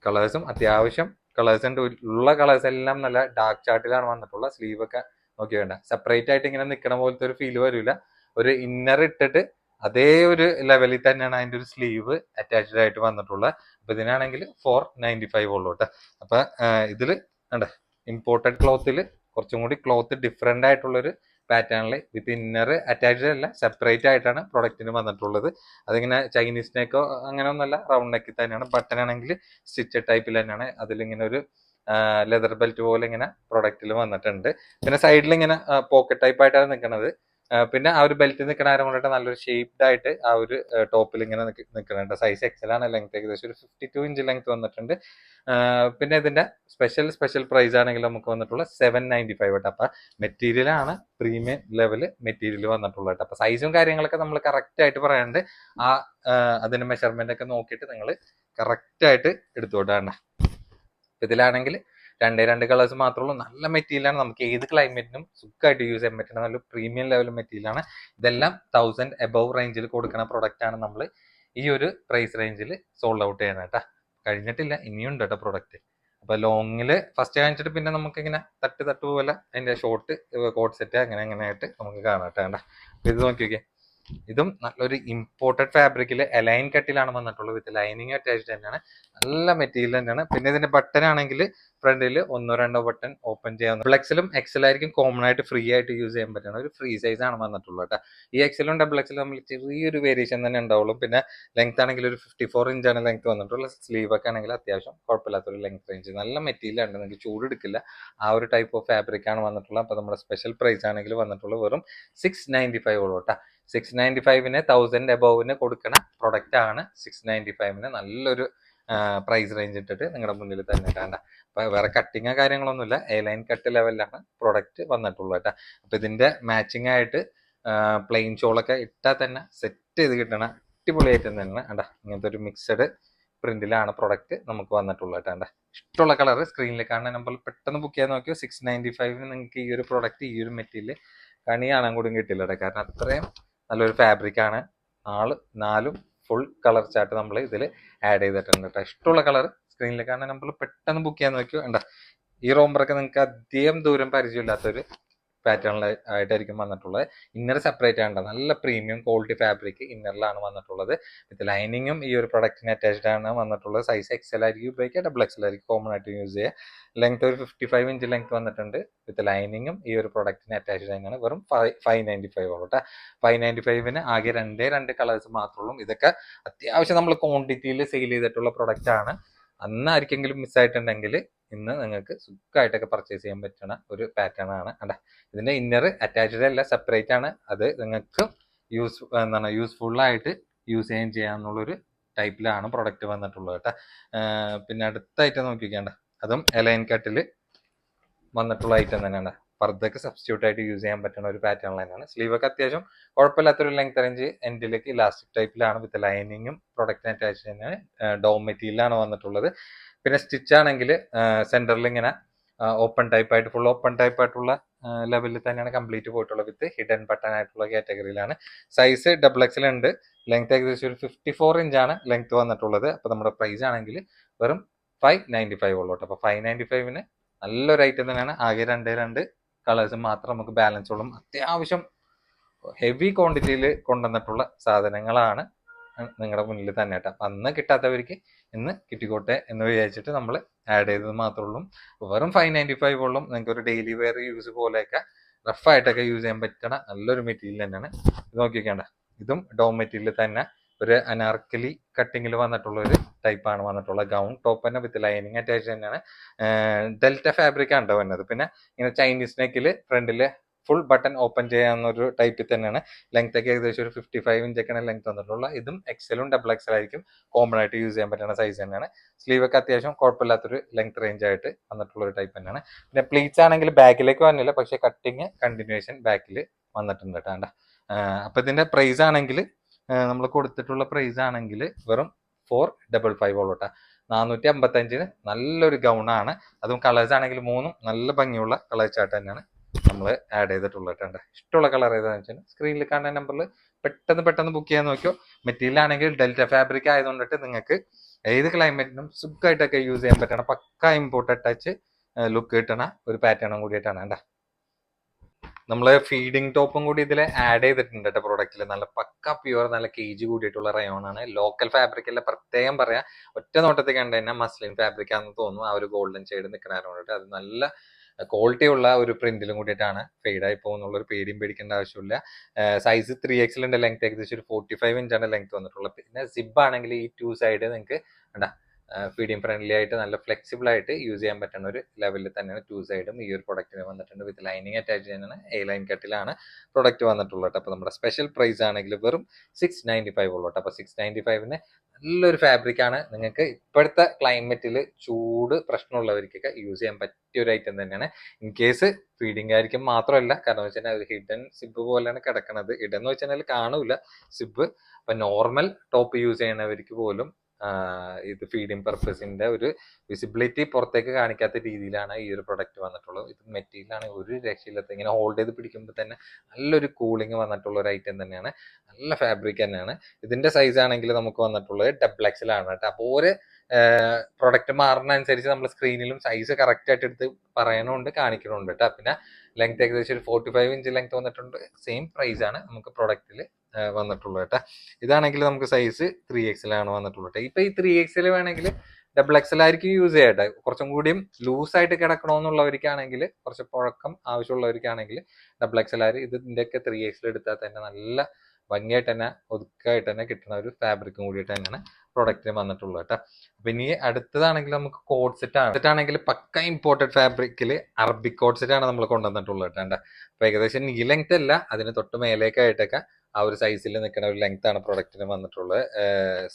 കളേഴ്സും അത്യാവശ്യം കളേഴ്സ് ഉണ്ട്. ഉള്ള കളേഴ്സ് എല്ലാം നല്ല ഡാർക്ക് ചാർട്ടിലാണ് വന്നിട്ടുള്ള. സ്ലീവ് ഒക്കെ നോക്കി വേണ്ട, സെപ്പറേറ്റ് ആയിട്ട് ഇങ്ങനെ നിൽക്കണ പോലത്തെ ഒരു ഫീൽ വരില്ല. ഒരു ഇന്നർ ഇട്ടിട്ട് അതേ ഒരു ലെവലിൽ തന്നെയാണ് അതിന്റെ ഒരു സ്ലീവ് അറ്റാച്ച്ഡ് ആയിട്ട് വന്നിട്ടുള്ളത്. അപ്പൊ ഇതിനാണെങ്കിൽ 495 ഉള്ളൂ കേട്ടോ. അപ്പൊ ഇതില് കണ്ടേ ഇമ്പോർട്ടഡ് ക്ലോത്തിൽ കുറച്ചും കൂടി ക്ലോത്ത് ഡിഫറെന്റ് ആയിട്ടുള്ളൊരു പാറ്റേണിൽ വിത്ത് ഇന്നർ അറ്റാച്ച്ഡ് അല്ല, സെപ്പറേറ്റ് ആയിട്ടാണ് പ്രൊഡക്റ്റിന് വന്നിട്ടുള്ളത്. അതിങ്ങനെ ചൈനീസ് നെക്കോ അങ്ങനെ ഒന്നല്ല, റൗണ്ട് നെക്കിൽ തന്നെയാണ്. ബട്ടൺ ആണെങ്കിൽ സ്റ്റിച്ച് ടൈപ്പിൽ തന്നെയാണ്. അതിലിങ്ങനെ ഒരു ലെതർ ബെൽറ്റ് പോലെ ഇങ്ങനെ പ്രൊഡക്റ്റിൽ വന്നിട്ടുണ്ട്. പിന്നെ സൈഡിൽ ഇങ്ങനെ പോക്കറ്റ് ടൈപ്പ് ആയിട്ടാണ് നിൽക്കുന്നത്. പിന്നെ ആ ഒരു ബെൽറ്റ് നിൽക്കുന്ന ആരും കൊണ്ടിട്ട് നല്ലൊരു ഷേപ്ഡ് ആയിട്ട് ആ ഒരു ടോപ്പിൽ ഇങ്ങനെ നിൽക്കുന്നുണ്ട്. സൈസ് എക്സൽ ആണ്. ലെങ്ത് ഏകദേശം ഒരു 52 ഇഞ്ച് ലെങ്ത് വന്നിട്ടുണ്ട്. പിന്നെ ഇതിന്റെ സ്പെഷ്യൽ പ്രൈസ് ആണെങ്കിൽ നമുക്ക് വന്നിട്ടുള്ള 795 കേട്ടോ. അപ്പൊ മെറ്റീരിയൽ ആണ് പ്രീമിയം ലെവല് മെറ്റീരിയൽ വന്നിട്ടുള്ളത് കേട്ടോ. അപ്പൊ സൈസും കാര്യങ്ങളൊക്കെ നമ്മൾ കറക്റ്റ് ആയിട്ട് പറയാണ്ട് ആ അതിന്റെ മെഷർമെന്റ് ഒക്കെ നോക്കിയിട്ട് നിങ്ങൾ കറക്റ്റ് ആയിട്ട് എടുത്തോട്ടാണ്. ഇതിലാണെങ്കിൽ രണ്ട് കളേഴ്സ് മാത്രമേ ഉള്ളൂ. നല്ല മെറ്റീരിയലാണ്, നമുക്ക് ഏത് ക്ലൈമറ്റിനും സുഖമായിട്ട് യൂസ് ചെയ്യാൻ പറ്റുന്ന നല്ല പ്രീമിയം ലെവൽ മെറ്റീരിയലാണ്. ഇതെല്ലാം 1000 എബവ് റേഞ്ചിൽ കൊടുക്കുന്ന പ്രൊഡക്റ്റ് ആണ് നമ്മൾ ഈ ഒരു പ്രൈസ് റേഞ്ചിൽ സോൾഡ് ഔട്ട് ചെയ്യണം കേട്ടോ. കഴിഞ്ഞിട്ടില്ല, ഇനിയുണ്ട് കേട്ടോ പ്രൊഡക്റ്റ്. അപ്പൊ ലോങ്ങില് ഫസ്റ്റ് കാണിച്ചിട്ട് പിന്നെ നമുക്ക് ഇങ്ങനെ തട്ട് പോലെ അതിന്റെ ഷോർട്ട് കോട്ട് സെറ്റ് അങ്ങനെ ആയിട്ട് നമുക്ക് കാണാം കേട്ടോ. ഇത് നോക്കി നോക്കിയേ, ഇതും നല്ലൊരു ഇമ്പോർട്ടഡ് ഫാബ്രിക്കിൽ അലൈൻ കട്ടിലാണ് വന്നിട്ടുള്ളത്. വിത്ത് ലൈനിങ് അറ്റാച്ച്ഡ് തന്നെയാണ്. നല്ല മെറ്റീരിയൽ തന്നെയാണ്. പിന്നെ ഇതിന്റെ ബട്ടൺ ആണെങ്കിൽ ഫ്രണ്ടിൽ 1-2 ബട്ടൺ ഓപ്പൺ ചെയ്യാവുന്ന. ഡബിൾ എക്സലും എക്സൽ ആയിരിക്കും കോമൺ ആയിട്ട് ഫ്രീ ആയിട്ട് യൂസ് ചെയ്യാൻ പറ്റുന്ന ഒരു ഫ്രീ സൈസ് ആണ് വന്നിട്ടുള്ളത് കേട്ടോ. ഈ എക്സലും ഡബിൾ എക്സലും തമ്മിൽ ചെറിയൊരു വേരിയേഷൻ തന്നെ ഉണ്ടാവുള്ളൂ. പിന്നെ ലെങ്ത് ആണെങ്കിൽ ഒരു 54 ഇഞ്ചാണ് ലെങ്ത് വന്നിട്ടുള്ളത്. സ്ലീവ് ഒക്കെ ആണെങ്കിൽ അത്യാവശ്യം കുഴപ്പമില്ലാത്തൊരു ലെങ്ത് റേഞ്ച്, നല്ല മെറ്റീരിയൽ ആണ്, നിങ്ങൾക്ക് ചൂട് എടുക്കില്ല. ആ ഒരു ടൈപ്പ് ഓഫ് ഫാബ്രിക് ആണ് വന്നിട്ടുള്ളത്. അപ്പൊ നമ്മുടെ സ്പെഷ്യൽ പ്രൈസ് ആണെങ്കിൽ വന്നിട്ടുള്ളത് വെറും 695 ഉള്ളൂ കേട്ടോ. 695 1000 എബോവിന് കൊടുക്കുന്ന പ്രൊഡക്റ്റ് ആണ്. 695 നല്ലൊരു പ്രൈസ് റേഞ്ച് ഇട്ടിട്ട് നിങ്ങളുടെ മുന്നിൽ തന്നെ ഇട്ടാണ്ട. അപ്പൊ വേറെ കട്ടിങ്ങോ കാര്യങ്ങളൊന്നുമില്ല, എ ലൈൻ കട്ട് ലെവലിലാണ് പ്രൊഡക്റ്റ് വന്നിട്ടുള്ളത് കേട്ടോ. അപ്പൊ ഇതിന്റെ മാച്ചിങ് ആയിട്ട് പ്ലെയിൻ ഷോളൊക്കെ ഇട്ടാൽ തന്നെ സെറ്റ് ചെയ്ത് കിട്ടണ അടിപൊളിയായിട്ട് തന്നെയാണ് കേട്ടാ. ഇങ്ങനത്തെ ഒരു മിക്സഡ് പ്രിന്റിലാണ് പ്രൊഡക്റ്റ് നമുക്ക് വന്നിട്ടുള്ളത് കേട്ടോ. ഇഷ്ടമുള്ള കളർ സ്ക്രീനിൽ കാണുന്ന നമ്പറിൽ പെട്ടെന്ന് ബുക്ക് ചെയ്യാൻ നോക്കിയോ. 695 നിങ്ങൾക്ക് ഈ ഒരു പ്രൊഡക്റ്റ് ഈ ഒരു മെറ്റീരിയൽ കണി കാണാൻ കൂടി കിട്ടില്ല കേട്ടോ. കാരണം അത്രയും നല്ലൊരു ഫാബ്രിക് ആണ്. 4 ഫുൾ കളർ ചാർട്ട് നമ്മൾ ഇതിൽ ആഡ് ചെയ്തിട്ടുണ്ട് കേട്ടോ. ഇഷ്ടമുള്ള കളർ സ്ക്രീനിൽ കാണുന്ന നമ്പറിൽ പെട്ടെന്ന് ബുക്ക് ചെയ്യാൻ നോക്കിയോ. എന്താ ഈ റോംബറൊക്കെ നിങ്ങൾക്ക് അധികം ദൂരം പരിചയമില്ലാത്തൊരു പാറ്റേണിലായിട്ടായിരിക്കും വന്നിട്ടുള്ളത്. ഇന്നർ സെപ്പറേറ്റ് ആണ്, നല്ല പ്രീമിയം ക്വാളിറ്റി ഫാബ്രിക് ഇന്നറിലാണ് വന്നിട്ടുള്ളത്. വിത്ത് ലൈനിങ്ങും ഈ ഒരു പ്രൊഡക്റ്റിന് അറ്റാച്ച്ഡ് ആണ് വന്നിട്ടുള്ളത്. സൈസ് എക്സൽ ആയിരിക്കും ഉപയോഗിക്കുക, ഡബിൾ എക്സൽ ആയിരിക്കും കോമൺ ആയിട്ട് യൂസ് ചെയ്യുക. ലെങ്ത് ഒരു 55 ഇഞ്ച് ലെങ്ത് വന്നിട്ടുണ്ട്. വിത്ത് ലൈനിങ്ങും ഈ ഒരു പ്രൊഡക്റ്റിന് അറ്റാച്ച്ഡ് തന്നെയാണ്. വെറും 595 ഉള്ളൂ കേട്ടോ. 595 ആകെ 2 കളേഴ്സ് മാത്രമേ ഉള്ളൂ. ഇതൊക്കെ അത്യാവശ്യം നമ്മൾ ക്വാണ്ടിറ്റിയിൽ സെയിൽ ചെയ്തിട്ടുള്ള പ്രൊഡക്റ്റ് ആണ്. അന്ന് ആർക്കെങ്കിലും മിസ്സായിട്ടുണ്ടെങ്കിൽ ഇന്ന് നിങ്ങൾക്ക് സുഖമായിട്ടൊക്കെ പർച്ചേസ് ചെയ്യാൻ പറ്റുന്ന ഒരു പാറ്റേൺ ആണ് കേട്ടോ. ഇതിന്റെ ഇന്നർ അറ്റാച്ച്ഡ് അല്ല, സെപ്പറേറ്റ് ആണ്. അത് നിങ്ങൾക്ക് യൂസ്ഫുൾ ആയിട്ട് യൂസ് ചെയ്യാന്നുള്ളൊരു ടൈപ്പിലാണ് പ്രൊഡക്റ്റ് വന്നിട്ടുള്ളത് കേട്ടോ. പിന്നെ അടുത്തായിട്ട് നോക്കിക്കേണ്ട, അതും എലൈൻ കട്ടിൽ വന്നിട്ടുള്ള ഐറ്റം തന്നെയാണ്. പർദ്ദക്ക് സബ്സ്റ്റിറ്റ്യൂട്ട് ആയിട്ട് യൂസ് ചെയ്യാൻ പറ്റുന്ന ഒരു പാറ്റേൺ തന്നെയാണ്. സ്ലീവ് ഒക്കെ അത്യാവശ്യം കുഴപ്പമില്ലാത്തൊരു ലെങ്ത് റേഞ്ച്, എൻഡിലേക്ക് ഇലാസ്റ്റിക് ടൈപ്പിലാണ്. വിത്ത് ലൈനിങ്ങും പ്രൊഡക്റ്റിന് അറ്റാച്ച് തന്നെയാണ്. ഡോം മെറ്റീരിയലാണ് വന്നിട്ടുള്ളത്. പിന്നെ സ്റ്റിച്ച് ആണെങ്കിൽ സെന്ററിൽ ഇങ്ങനെ ഓപ്പൺ ടൈപ്പ് ആയിട്ട് ഫുൾ ഓപ്പൺ ടൈപ്പ് ആയിട്ടുള്ള ലെവലിൽ തന്നെയാണ് കംപ്ലീറ്റ് പോയിട്ടുള്ളത്. വിത്ത് ഹിഡൻ ബട്ടൺ ആയിട്ടുള്ള കാറ്റഗറിയിലാണ്. സൈസ് ഡബിൾ എക്സൽ ഉണ്ട്. ലെങ്ത് ഏകദേശം ഒരു 54 ഇഞ്ചാണ് ലെങ്ത് വന്നിട്ടുള്ളത്. അപ്പൊ നമ്മുടെ പ്രൈസ് ആണെങ്കിൽ വെറും 595 ഉള്ളൂ കേട്ടോ. അപ്പൊ 595 നല്ലൊരു ഐറ്റം തന്നെയാണ്. ആകെ 2 കളേഴ്സ് മാത്രം നമുക്ക് ബാലൻസ് ഉള്ളൂ. അത്യാവശ്യം ഹെവി ക്വാണ്ടിറ്റിയിൽ കൊണ്ടുവന്നിട്ടുള്ള സാധനങ്ങളാണ് നിങ്ങളുടെ മുന്നിൽ തന്നെ കേട്ടോ. അപ്പൊ അന്ന് കിട്ടാത്തവർക്ക് ഇന്ന് കിട്ടിക്കോട്ടെ എന്ന് വിചാരിച്ചിട്ട് നമ്മൾ ആഡ് ചെയ്തത് മാത്രമേ ഉള്ളൂ. വെറും 595 ഉള്ളൂ. നിങ്ങൾക്ക് ഒരു ഡെയിലി വെയർ യൂസ് പോലെയൊക്കെ റഫായിട്ടൊക്കെ യൂസ് ചെയ്യാൻ പറ്റണ നല്ലൊരു മെറ്റീരിയൽ തന്നെയാണ്. ഇത് നോക്കിക്കേണ്ട, ഇതും ഡോം മെറ്റീരിയൽ തന്നെ ഒരു അനാർക്കലി കട്ടിങ്ങിൽ വന്നിട്ടുള്ള ഒരു ടൈപ്പാണ് വന്നിട്ടുള്ളത്. ഗൗൺ ടോപ്പ് തന്നെ വിത്ത് ലൈനിങ് അറ്റാച്ച് തന്നെയാണ്. ഡെൽറ്റ ഫാബ്രിക് ആണ് വന്നത്. പിന്നെ ഇങ്ങനെ ചൈനീസ് നെക്കിൽ ഫ്രണ്ടില് ഫുൾ ബട്ടൺ ഓപ്പൺ ചെയ്യാവുന്നൊരു ടൈപ്പിൽ തന്നെയാണ്. ലെങ്ത് ഒക്കെ ഏകദേശം ഒരു 55 ഇഞ്ചൊക്കെയാണ് ലെങ്ത് വന്നിട്ടുള്ളത്. ഇതും എക്സലും ഡബിൾ എക്സൽ ആയിരിക്കും കോമൺ ആയിട്ട് യൂസ് ചെയ്യാൻ പറ്റുന്ന സൈസ് തന്നെയാണ്. സ്ലീവ് ഒക്കെ അത്യാവശ്യം കുഴപ്പമില്ലാത്തൊരു ലെങ്ത് റേഞ്ച് ആയിട്ട് വന്നിട്ടുള്ള ഒരു ടൈപ്പ് തന്നെയാണ്. പിന്നെ പ്ലീറ്റ്സ് ആണെങ്കിൽ ബാക്കിലേക്ക് വന്നില്ല, പക്ഷെ കട്ടിങ് കണ്ടിന്യൂഷൻ ബാക്കിൽ വന്നിട്ടുണ്ട് കേട്ടോ. അപ്പൊ ഇതിന്റെ പ്രൈസ് ആണെങ്കിൽ നമ്മൾ കൊടുത്തിട്ടുള്ള പ്രൈസ് ആണെങ്കിൽ വെറും 455 ഉള്ളൂ കേട്ടോ. 455 നല്ലൊരു ഗൗൺ ആണ്. അതും കളേഴ്സ് ആണെങ്കിൽ 3 നല്ല ഭംഗിയുള്ള കളർ ചാർട്ട് തന്നെയാണ് നമ്മൾ ആഡ് ചെയ്തിട്ടുള്ളത് കേട്ടോ. ഇഷ്ടമുള്ള കളർ ഏതാണെന്ന് വെച്ചാൽ സ്ക്രീനിൽ കാണുന്ന നമ്പറിൽ പെട്ടെന്ന് ബുക്ക് ചെയ്യാൻ നോക്കിയോ. മെറ്റീരിയൽ ആണെങ്കിൽ ഡെൽറ്റ ഫാബ്രിക് ആയതുകൊണ്ടിട്ട് നിങ്ങൾക്ക് ഏത് ക്ലൈമറ്റിനും സുഖമായിട്ടൊക്കെ യൂസ് ചെയ്യാൻ പറ്റണ പക്ക ഇമ്പോർട്ടഡ് ടച്ച് ലുക്ക് കിട്ടണ ഒരു പാറ്റേണും കൂടിയിട്ടാണ് കേട്ടോ. നമ്മള് ഫീഡിങ് ടോപ്പും കൂടി ഇതിൽ ആഡ് ചെയ്തിട്ടുണ്ട് കേട്ടോ പ്രോഡക്റ്റിൽ. നല്ല പക്ക പ്യുവർ നല്ല കേജ് കൂടിയിട്ടുള്ള റയോൺ ആണ്. ലോക്കൽ ഫാബ്രിക് അല്ല, പ്രത്യേകം പറയാം. ഒറ്റ നോട്ടത്തിൽ കണ്ടു കഴിഞ്ഞാൽ മസ്ലിൻ ഫാബ്രിക് ആണെന്ന് തോന്നുന്നു. ആ ഒരു ഗോൾഡൻ ഷെയ്ഡ് നിൽക്കണായതുകൊണ്ട് അത് നല്ല ക്വാളിറ്റി ഉള്ള ഒരു പ്രിന്റിലും കൂടിയിട്ടാണ്. ഫെയ്ഡായി പോകുന്നുള്ള ഒരു പേടിയും പേടിക്കേണ്ട ആവശ്യമില്ല. സൈസ് 3XL ഉണ്ട്. ലെങ്ത് ഏകദേശം ഒരു 45 ഇഞ്ചാണ് ലെങ്ത് വന്നിട്ടുള്ളത്. പിന്നെ സിബ് ആണെങ്കിൽ ഈ 2 സൈഡ് നിങ്ങൾക്ക് എന്താ ഫീഡിങ് ഫ്രണ്ട്ലി ആയിട്ട് നല്ല ഫ്ലെക്സിബിൾ ആയിട്ട് യൂസ് ചെയ്യാൻ പറ്റുന്ന ഒരു ലെവലിൽ തന്നെയാണ് 2 സൈഡും ഈ ഒരു പ്രൊഡക്റ്റിന് വന്നിട്ടുണ്ട്. വിത്ത് ലൈനിങ് അറ്റാച്ച് ചെയ്യുന്നതാണ്. എ ലൈൻ കട്ടിലാണ് പ്രൊഡക്റ്റ് വന്നിട്ടുള്ളത്. അപ്പോൾ നമ്മുടെ സ്പെഷ്യൽ പ്രൈസ് ആണെങ്കിൽ വെറും 695 ഉള്ളൂ. അപ്പോൾ 695ന് നല്ലൊരു ഫാബ്രിക് ആണ്. നിങ്ങൾക്ക് ഇപ്പോഴത്തെ ക്ലൈമറ്റിൽ ചൂട് പ്രശ്നമുള്ളവർക്കൊക്കെ യൂസ് ചെയ്യാൻ പറ്റിയ ഒരു ഐറ്റം തന്നെയാണ്. ഇൻ കേസ് ഫീഡിങ് ആയിരിക്കും മാത്രമല്ല, കാരണം വെച്ച് കഴിഞ്ഞാൽ ഹിഡൻ സിബ് പോലെയാണ് കിടക്കുന്നത്. ഹിഡൻ എന്ന് വെച്ചാൽ കാണൂല സിബ്. അപ്പൊ നോർമൽ ടോപ്പ് യൂസ് ചെയ്യുന്നവർക്ക് പോലും ഇത് ഫീഡിങ് പർപ്പസിന്റെ ഒരു വിസിബിലിറ്റി പുറത്തേക്ക് കാണിക്കാത്ത രീതിയിലാണ് ഈ ഒരു പ്രൊഡക്റ്റ് വന്നിട്ടുള്ളത്. ഇത് മെറ്റീരിയലാണ് ഒരു രക്ഷയില്ലാത്ത, ഇങ്ങനെ ഹോൾഡ് ചെയ്ത് പിടിക്കുമ്പോൾ തന്നെ നല്ലൊരു കൂളിംഗ് വന്നിട്ടുള്ള ഒരു ഐറ്റം തന്നെയാണ്. നല്ല ഫാബ്രിക് തന്നെയാണ്. ഇതിന്റെ സൈസ് ആണെങ്കിൽ നമുക്ക് വന്നിട്ടുള്ളത് XXL ആണ് കേട്ടോ. അപ്പോൾ ഒരു പ്രൊഡക്റ്റ് മാറുന്ന അനുസരിച്ച് നമ്മൾ സ്ക്രീനിലും സൈസ് കറക്റ്റ് ആയിട്ട് എടുത്ത് പറയണമുണ്ട്, കാണിക്കണമുണ്ട് കേട്ടോ. പിന്നെ ലെങ്ത് ഏകദേശം ഒരു 45 ഇഞ്ച് ലെങ്ത് വന്നിട്ടുണ്ട്. സെയിം പ്രൈസ് ആണ് നമുക്ക് പ്രൊഡക്റ്റിൽ വന്നിട്ടുള്ളത് കേട്ടോ. ഇതാണെങ്കിൽ നമുക്ക് സൈസ് 3XL ആണ് വന്നിട്ടുള്ളത്. ഇപ്പൊ ഈ 3XL വേണമെങ്കിൽ XXL ആയിരിക്കും യൂസ് ചെയ്യട്ടെ. കുറച്ചും കൂടിയും ലൂസായിട്ട് കിടക്കണമെന്നുള്ളവർക്കാണെങ്കിൽ, കുറച്ച് പുഴക്കം ആവശ്യമുള്ളവർക്കാണെങ്കിൽ XXL ഇതിന്റെയൊക്കെ 3XL എടുത്താൽ തന്നെ നല്ല ഭംഗിയായിട്ട് തന്നെ ഒതുക്കായിട്ട് തന്നെ കിട്ടുന്ന ഒരു ഫാബ്രിക്കും കൂടിയിട്ട് തന്നെയാണ് പ്രൊഡക്റ്റിന് വന്നിട്ടുള്ളത് കേട്ടോ. അപ്പൊ ഇനി അടുത്തതാണെങ്കിൽ നമുക്ക് കോഡ് സെറ്റ് ആണ്. സെറ്റ് ആണെങ്കിൽ പക്ക ഇമ്പോർട്ടഡ് ഫാബ്രിക്കിൽ അറബിക് കോഡ് സെറ്റ് ആണ് നമ്മൾ കൊണ്ടുവന്നിട്ടുള്ളത് കേട്ടോ. അപ്പൊ ഏകദേശം നീ ലെങ്ത് അല്ല, അതിന് തൊട്ട് മേലേക്കായിട്ടൊക്കെ ആ ഒരു സൈസിൽ നിൽക്കുന്ന ഒരു ലെങ്ത് ആണ് പ്രൊഡക്റ്റിന് വന്നിട്ടുള്ളത്.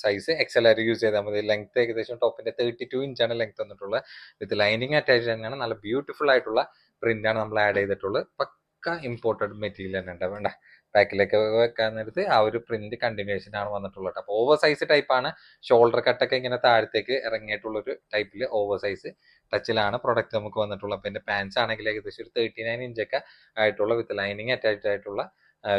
സൈസ് XL യൂസ് ചെയ്താൽ മതി. ലെങ്ത് ഏകദേശം ടോപ്പിന്റെ 32 ഇഞ്ചാണ് ലെങ്ത് വന്നിട്ടുള്ളത്. വിത്ത് ലൈനിങ് അറ്റാച്ച് തന്നെയാണ്. നല്ല ബ്യൂട്ടിഫുൾ ആയിട്ടുള്ള പ്രിന്റ് ആണ് നമ്മൾ ആഡ് ചെയ്തിട്ടുള്ളത്. പക്ക ഇമ്പോർട്ടഡ് മെറ്റീരിയൽ തന്നെ ഉണ്ട്. വേണ്ട ബാക്കിലേക്ക് വെക്കാൻ നേരത്ത് ആ ഒരു പ്രിന്റ് കണ്ടിന്യൂഷൻ ആണ് വന്നിട്ടുള്ളത്. അപ്പോൾ ഓവർ സൈസ് ടൈപ്പാണ്. ഷോൾഡർ കട്ടൊക്കെ ഇങ്ങനെ താഴത്തേക്ക് ഇറങ്ങിയിട്ടുള്ള ഒരു ടൈപ്പിൽ ഓവർ സൈസ് ടച്ചിലാണ് പ്രൊഡക്റ്റ് നമുക്ക് വന്നിട്ടുള്ളത്. അപ്പോൾ എൻ്റെ പാൻസ് ആണെങ്കിൽ ഏകദേശം ഒരു 39 ഇഞ്ചൊക്കെ ആയിട്ടുള്ള വിത്ത് ലൈനിങ് അറ്റാച്ച്ഡ് ആയിട്ടുള്ള